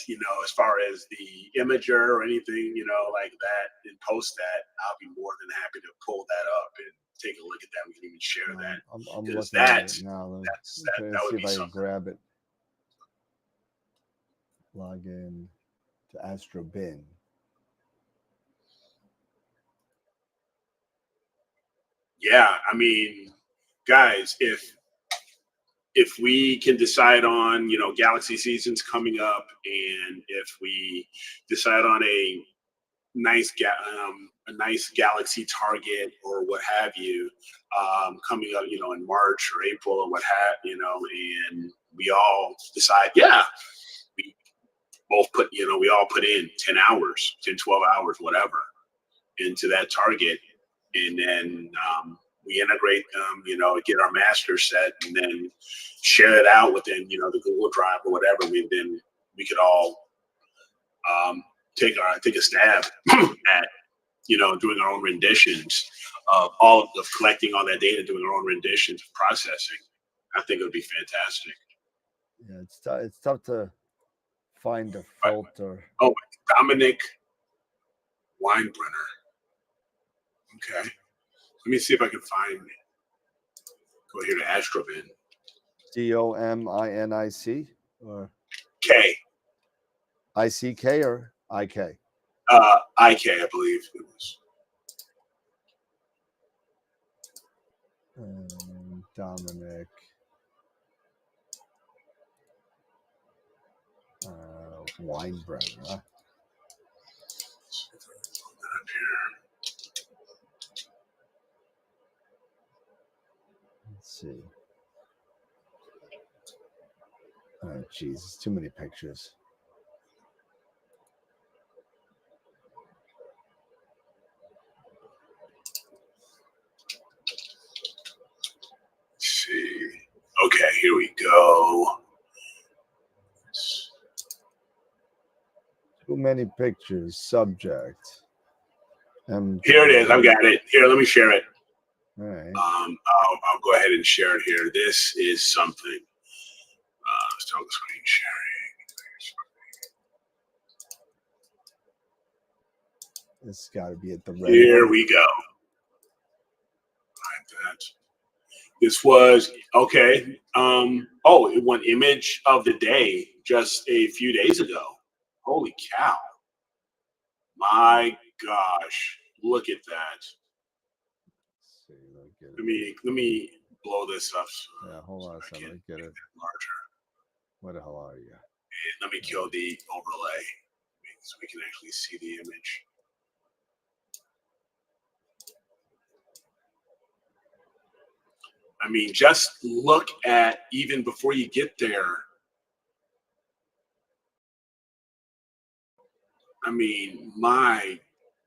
as far as the imager or anything, like that, and post that, I'll be more than happy to pull that up and take a look at that. We can even share that. I'm looking at it now. That would be something. Grab it. Log in to AstroBin. Yeah, I mean, guys, if we can decide on, Galaxy seasons coming up, and if we decide on a nice Galaxy target or what have you, coming up, in March or April or what have, and we all decide, we both put, we all put in 10 hours, 10, 12 hours, whatever, into that target. And then we integrate them, get our master set, and then share it out within, the Google Drive or whatever. Then we could all take a stab at, doing our own renditions of collecting all that data, doing our own renditions, processing. I think it would be fantastic. Yeah, it's tough to find a filter. Oh, Dominic Weinbrenner. Okay. Let me see if I can find. Go here to AstroBin. DOMINIC or K. ICK or IK? IK, I believe it was. Dominic. Weinbrenner. Huh? Let's see. Oh, Jesus, too many pictures. Let's see. Okay, here we go. Too many pictures. Subject. Here it is. I've got it. Here, let me share it. All right. I'll go ahead and share it here. This is something. Start screen sharing. It's got to be at the red. Here we go. Like that. This was okay. It won image of the day just a few days ago. Holy cow! My gosh, look at that. Let me blow this up. Yeah, hold on a second. Let me get it larger. Where the hell are you? Let me kill the overlay so we can actually see the image. I mean, just look at, even before you get there, I mean, my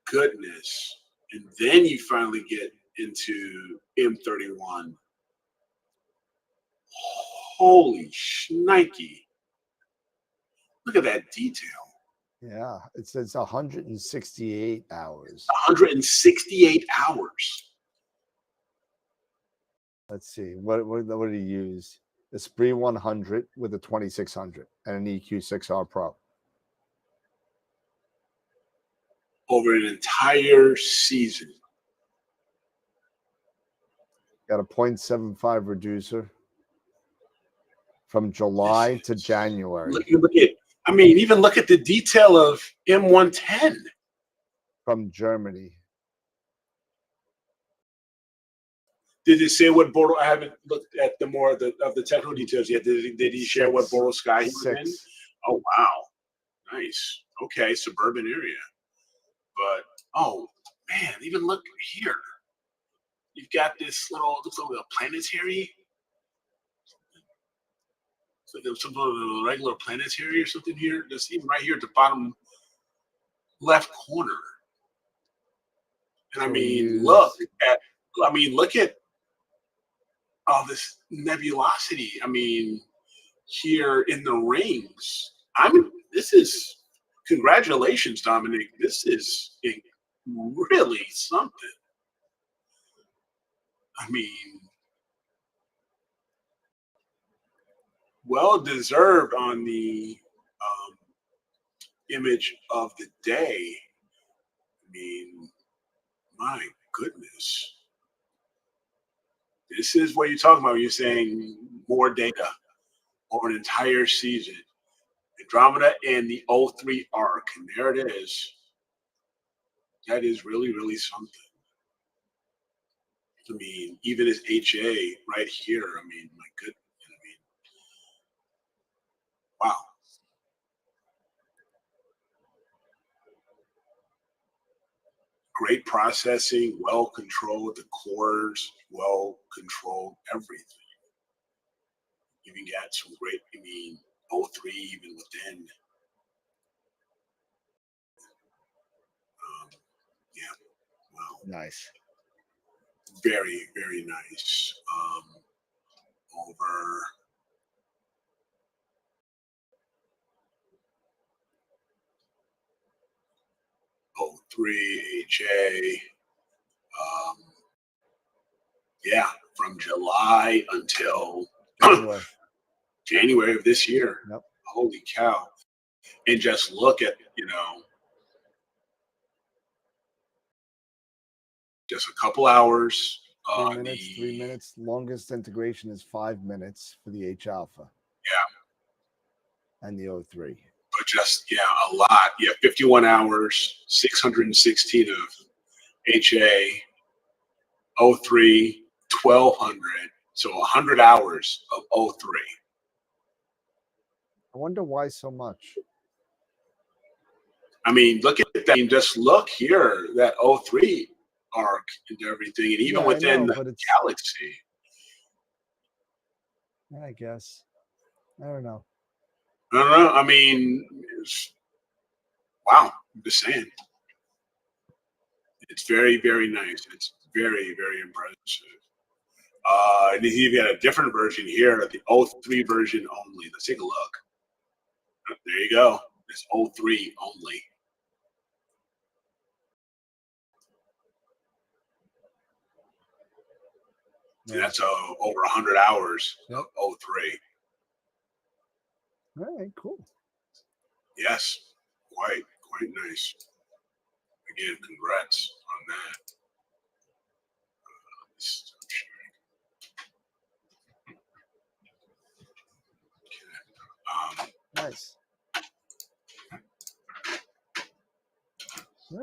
goodness. And then you finally get into M31. Holy shnikey. Look at that detail. Yeah, it says 168 hours. 168 hours. Let's see. What did he use? The Spree 100 with a 2600 and an EQ6R Pro. Over an entire season. Got a 0.75 reducer from July to January. Look at, I mean, even look at the detail of M110. From Germany. Did it say what Bordeaux? I haven't looked at the more of the technical details yet. Did he share what Bordeaux sky he was in? Oh, wow. Nice. Okay, suburban area. But, oh, man, even look here. You've got this looks like a planetary. It's like some sort of a regular planetary or something here. Just even right here at the bottom left corner. And I mean, look at all this nebulosity. I mean, here in the rings. This is, congratulations, Dominic. This is really something. I mean, well deserved on the image of the day. I mean, my goodness. This is what you're talking about when you're saying more data over an entire season. Andromeda and the 03 arc, and there it is. That is really, really something. I mean, even as HA right here, I mean, my goodness. I mean, wow. Great processing, well controlled, the cores, well controlled, everything. Even got some great, I mean, 03 even within. Yeah, wow. Nice. very, very nice. Over O3 HA. Yeah, from July until January of this year. Yep. Holy cow. And just look at, just a couple hours. 3 minutes. Longest integration is 5 minutes for the H alpha. Yeah. And the O3. But just, a lot. Yeah, 51 hours, 616 of HA, O3, 1200. So 100 hours of O3. I wonder why so much. I mean, look at that. I mean, just look here, that O3 arc and everything, and even within the galaxy. I guess. I don't know. I mean, wow. I'm just saying. It's very, very nice. It's very, very impressive. And he's even got a different version here, the O3 version only. Let's take a look. There you go. It's O3 only. And that's over 100 hours of O3. All right, cool. Yes, quite nice. Again, congrats on that. Nice.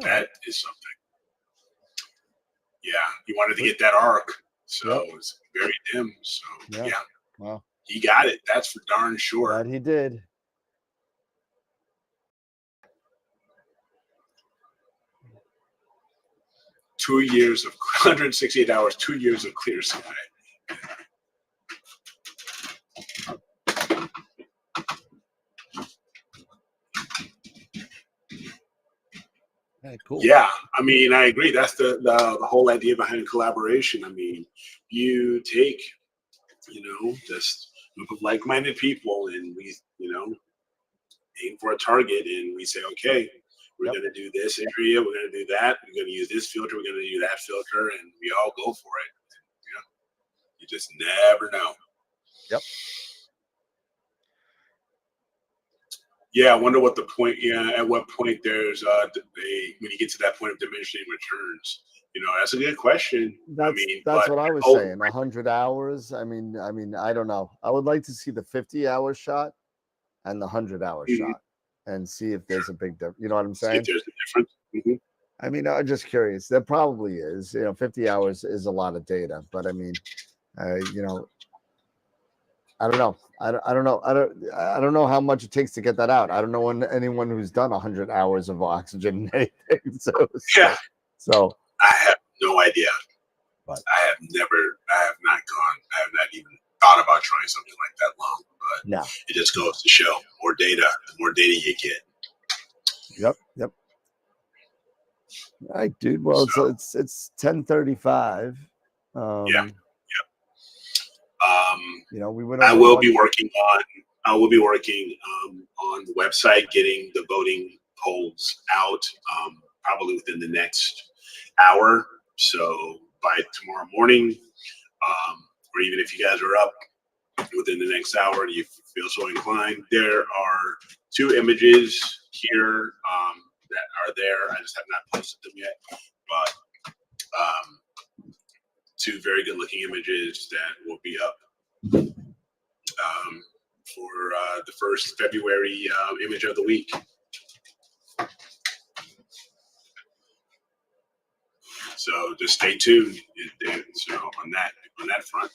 That is something. Yeah, he wanted to get that arc, so it's very dim. So yeah, wow, he got it. That's for darn sure. That he did. Two years of 168 hours, 2 years of clear sky. Hey, cool. Yeah, I mean, I agree. That's the whole idea behind collaboration. I mean, you take, just a group of like-minded people, and we, aim for a target, and we say, okay, we're going to do this area, we're going to do that, we're going to use this filter, we're going to do that filter, and we all go for it. You just never know. Yep. Yeah, I wonder what the point. Yeah, at what point there's when you get to that point of diminishing returns. That's a good question. That's what I was saying. 100 hours. I mean, I don't know. I would like to see the 50-hour shot and the 100-hour shot, and see if there's a big difference. You know what I'm saying? See if there's a difference. Mm-hmm. I mean, I'm just curious. There probably is. 50 hours is a lot of data, but I mean, I don't know. I don't know. I don't know how much it takes to get that out. I don't know anyone who's done 100 hours of oxygen. So I have no idea. But I have not even thought about trying something like that long. But no, it just goes to show more data. The more data you get. Yep. All right, dude. Well, so it's 10:35. Yeah. We went. I will be working on the website, getting the voting polls out probably within the next hour. So by tomorrow morning, or even if you guys are up within the next hour and you feel so inclined, there are 2 images here that are there. I just have not posted them yet, but 2 very good looking images that will be up for the first February image of the week. So just stay tuned. So on that front.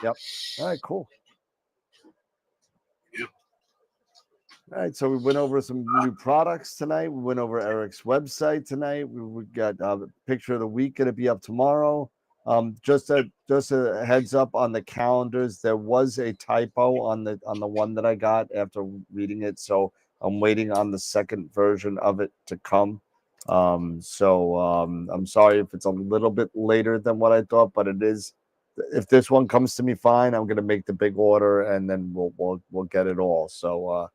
Yep. All right. Cool. Yeah. All right. So we went over some new products tonight. We went over Eric's website tonight. We got a picture of the week going to be up tomorrow. Just a heads up on the calendars. There was a typo on the one that I got after reading it, so I'm waiting on the second version of it to come. I'm sorry if it's a little bit later than what I thought, but it is. If this one comes to me, fine. I'm gonna make the big order, and then we'll get it all. So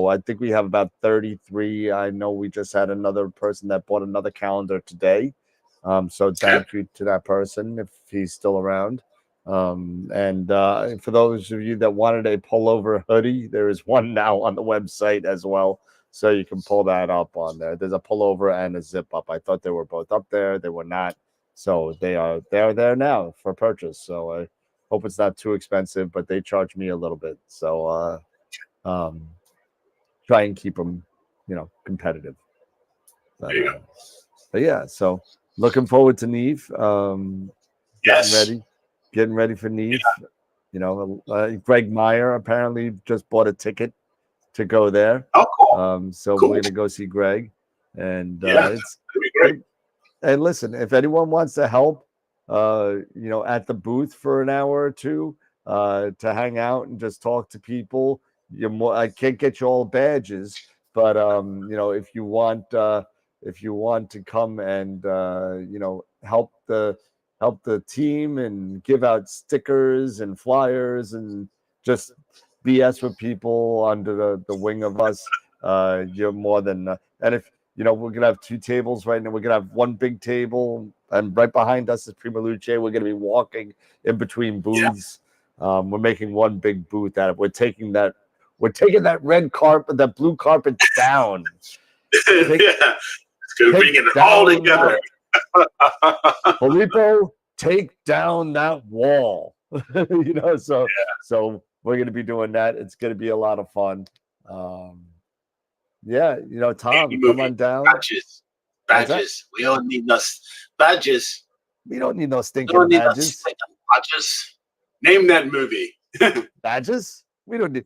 I think we have about 33. I know we just had another person that bought another calendar today. So thank you to that person if he's still around. And for those of you that wanted a pullover hoodie, there is one now on the website as well. So you can pull that up on there. There's a pullover and a zip up. I thought they were both up there. They were not. So they're there now for purchase. So I hope it's not too expensive, but they charge me a little bit. So try and keep them, competitive. There you go. But yeah, so looking forward to Neve. Yes. Getting ready for Neve. Greg Meyer apparently just bought a ticket to go there. Oh, cool. So Cool. we're gonna go see Greg, and Yeah, it's that'd be great. and listen, if anyone wants to help, at the booth for an hour or two, to hang out and just talk to people, I can't get you all badges, but if you want to come and help the team and give out stickers and flyers and just BS with people under the wing of us, you're more than and if we're gonna have two tables right now. We're gonna have one big table, and right behind us is Prima Luce. We're gonna be walking in between booths. We're making one big booth out of it. We're taking that red carpet, that blue carpet down. Yeah, it's gonna bring it all together. Filippo, take down that wall. So we're gonna be doing that. It's gonna be a lot of fun. Yeah, Tom, come on down. Badges. We don't need no badges. We don't need no stinking badges. Badges. Name that movie. Badges? We don't need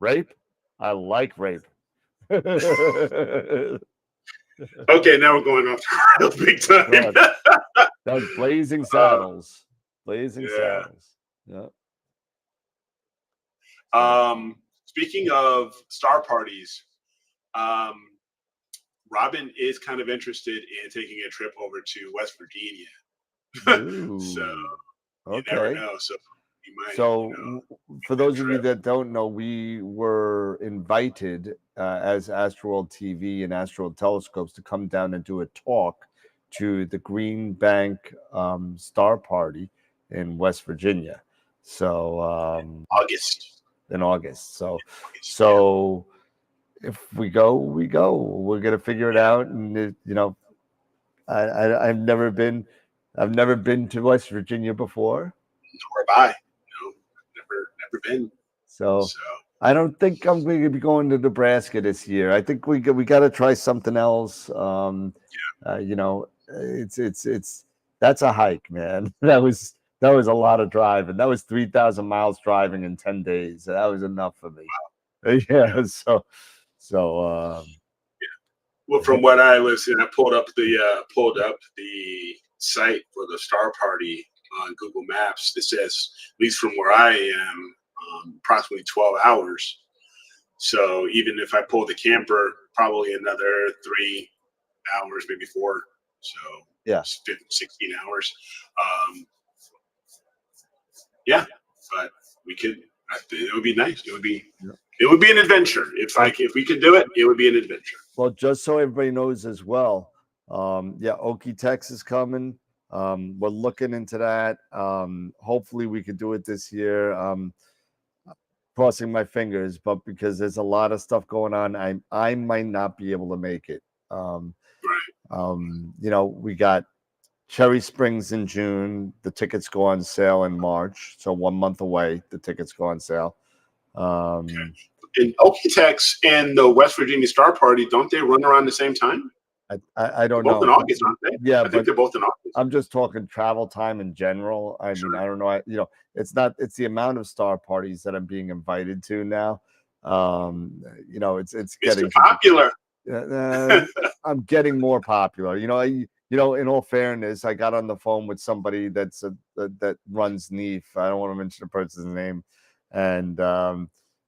rape. I like rape. Okay, now we're going off the rails big time. That's Blazing Saddles. Blazing Saddles. Yeah. Speaking of star parties, Robin is kind of interested in taking a trip over to West Virginia. So you never know. So you might. For those of you that don't know, we were invited as AstroWorld TV and AstroWorld Telescopes to come down and do a talk to the Green Bank Star Party in West Virginia. So in August. So if we go, we go. We're gonna figure it out, and I've never been to West Virginia before. Nor have I. No, never been. So I don't think I'm going to be going to Nebraska this year. I think we got to try something else. It's that's a hike, man. That was a lot of driving. That was 3,000 miles driving in 10 days. That was enough for me. Wow. Yeah. Well, from what I was, I pulled up the site for the Star Party on Google Maps. It says, at least from where I am, approximately 12 hours. So even if I pull the camper, probably another 3 hours, maybe 4. So yeah, 16 hours. But we could. It would be nice. It would be an adventure. If we could do it, it would be an adventure. Well, just so everybody knows as well, Okie-Tex is coming. We're looking into that. Hopefully we could do it this year. Crossing my fingers, but because there's a lot of stuff going on, I might not be able to make it. We got Cherry Springs in June. The tickets go on sale in March, so 1 month away. The tickets go on sale. And Okie-Tex and the West Virginia Star Party, don't they run around the same time? I don't know. Both in August, aren't they? Yeah, I think they're both in August. I'm just talking travel time in general. I mean, I don't know. It's the amount of star parties that I'm being invited to now. It's getting popular. I'm getting more popular. In all fairness, I got on the phone with somebody that runs NEAF. I don't want to mention the person's name, and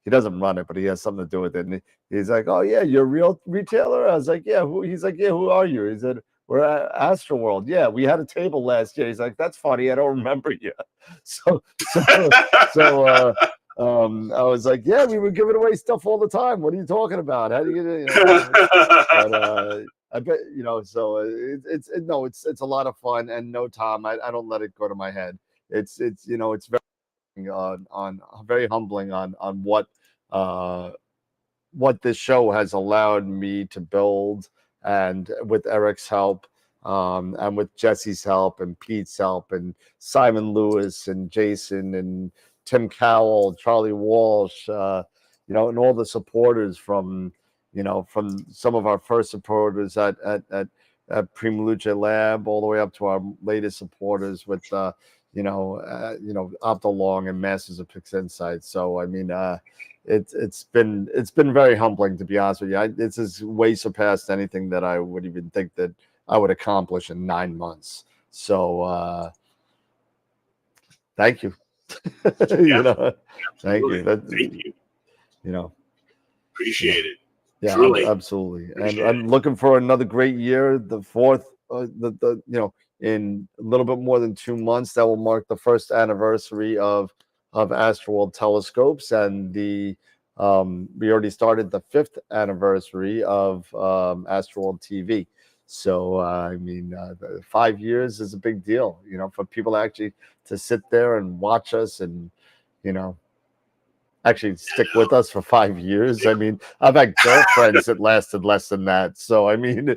he doesn't run it, but he has something to do with it. And he's like, "Oh yeah, you're a real retailer?" I was like, "Yeah." Who? He's like, "Yeah, who are you?" He said, "We're at AstroWorld. Yeah, we had a table last year." He's like, "That's funny. I don't remember you." So so I was like, "Yeah, we were giving away stuff all the time. What are you talking about? How do you know?" But I bet So it's a lot of fun. And no, Tom, I don't let it go to my head. It's very on very humbling on what this show has allowed me to build, and with Eric's help, and with Jesse's help, and Pete's help, and Simon Lewis, and Jason, and Tim Cowell, Charlie Walsh, and all the supporters from some of our first supporters at Prima Luce Lab, all the way up to our latest supporters with Optolong and Masters of Pix Insight. So I mean, it's been very humbling, to be honest with you. This has way surpassed anything that I would even think that I would accomplish in 9 months. So thank you. Yeah, Thank you. Thank you. Appreciate it. Yeah, Truly. absolutely. And I'm looking for another great year. The fourth, in a little bit more than 2 months, that will mark the first anniversary of AstroWorld telescopes, and we already started the 5th anniversary of AstroWorld TV. So I mean, 5 years is a big deal, for people actually to sit there and watch us, and actually stick with us for 5 years. I mean, I've had girlfriends that lasted less than that. So I mean,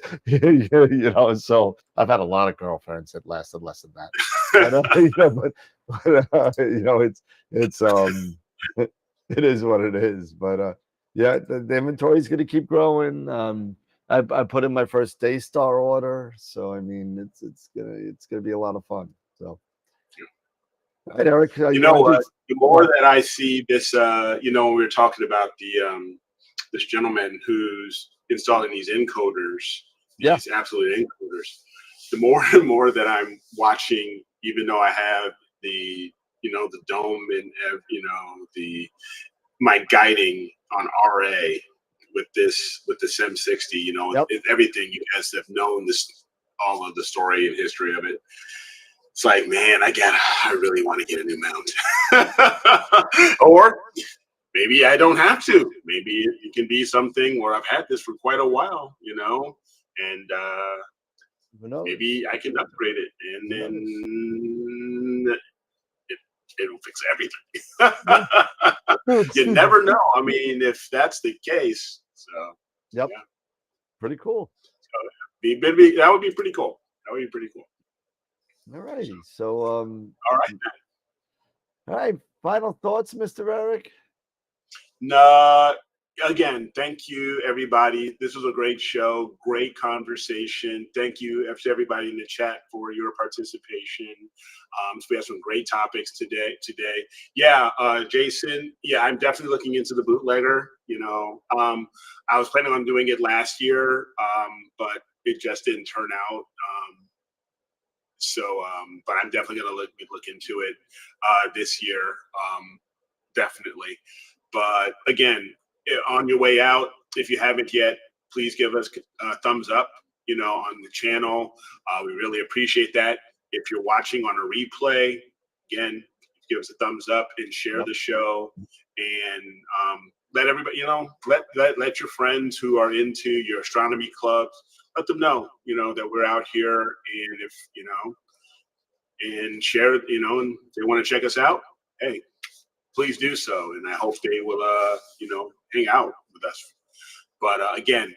so I've had a lot of girlfriends that lasted less than that. It's it is what it is. But yeah, the inventory is going to keep growing. I put in my first Daystar order, so I mean, it's gonna be a lot of fun. So. All right, Eric. The more that I see this, we were talking about this gentleman who's installing these encoders, these absolute encoders. The more and more that I'm watching, even though I have the dome and my guiding on RA with the SIM 60, everything you guys have known all of the story and history of it. It's like, man, I really want to get a new mount. Or maybe I don't have to. Maybe it can be something where I've had this for quite a while, and maybe I can upgrade it, and then it'll fix everything. You never know. I mean, if that's the case. So, yeah. Pretty cool. So, that would be pretty cool. That would be pretty cool. All righty. So, all right. Final thoughts, Mr. Eric? No. Again, thank you, everybody. This was a great show, great conversation. Thank you to everybody in the chat for your participation. So we have some great topics today. Yeah, Jason. Yeah, I'm definitely looking into the bootlegger. I was planning on doing it last year, but it just didn't turn out. But I'm definitely going to look into it this year, definitely. But again, on your way out, if you haven't yet, please give us a thumbs up, on the channel. We really appreciate that. If you're watching on a replay, again, give us a thumbs up and share the show, and let everybody, let your friends who are into your astronomy clubs, let them know, that we're out here, and if and share, and if they want to check us out, hey, please do so. And I hope they will, hang out with us. But again,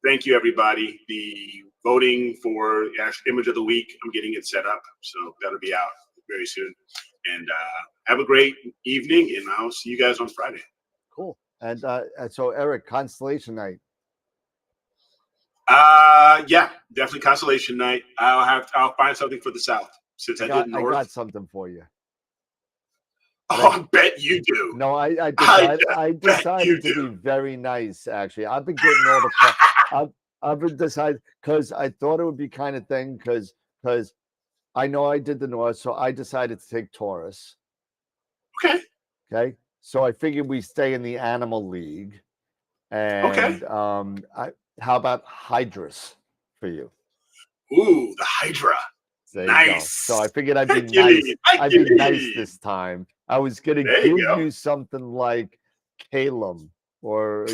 thank you, everybody. The voting for Image of the Week, I'm getting it set up, so that'll be out very soon. And have a great evening, and I'll see you guys on Friday. Cool. And so, Eric, Constellation Night. Yeah, definitely Constellation Night. I'll find something for the South, since I did North. I got something for you. Oh, I bet you do. No, I decided to be very nice. Actually, I've been getting all the. I've been decided because I thought it would be kind of thing because I know I did the North, so I decided to take Taurus. Okay. Okay. So I figured we stay in the animal league. Okay. And how about Hydrus for you? Ooh, the Hydra. There you go. Nice. So I figured I'd be nice. Hercules, I'd be nice Hercules. this time. I was gonna There give you go. you something like Calum, or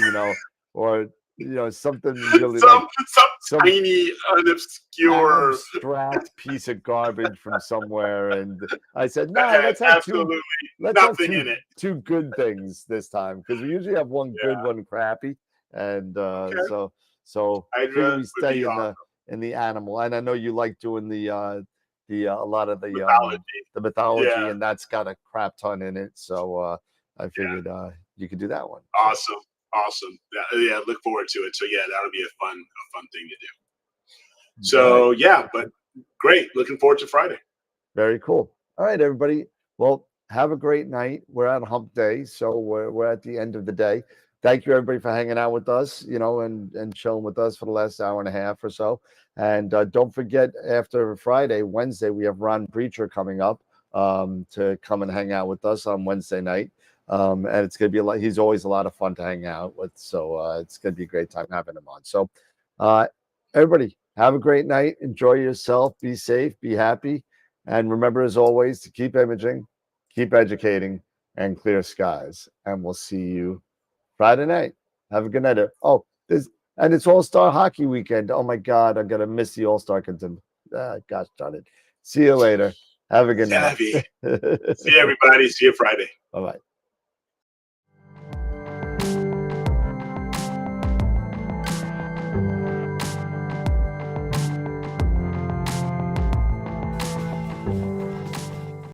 something really some some tiny, unobscure. abstract piece of garbage from somewhere. And I said, no, let's have absolutely nothing in it. two good things this time, because we usually have one good, Yeah. one crappy. And Okay. so I Hydra figure we would stay be in awesome. the animal. And I know you like doing a lot of the mythology, Yeah. and that's got a crap ton in it. So I figured you could do that one. Awesome. Yeah, look forward to it. So yeah, that'll be a fun thing to do. So yeah, but great. Looking forward to Friday. Very cool. All right, everybody. Well, have a great night. We're at hump day, so we're at the end of the day. Thank you, everybody, for hanging out with us, and chilling with us for the last hour and a half or so. And don't forget, after Wednesday, we have Ron Preacher coming up to come and hang out with us on Wednesday night. And it's going to be a lot. He's always a lot of fun to hang out with. So it's going to be a great time having him on. So everybody, have a great night. Enjoy yourself. Be safe. Be happy. And remember, as always, to keep imaging, keep educating, and clear skies. And we'll see you Friday night. Have a good night. Oh, it's All-Star Hockey Weekend. Oh, my God. I'm going to miss the All-Star contest. Gosh darn it. See you later. Have a good night. See you, everybody. See you Friday. Bye-bye.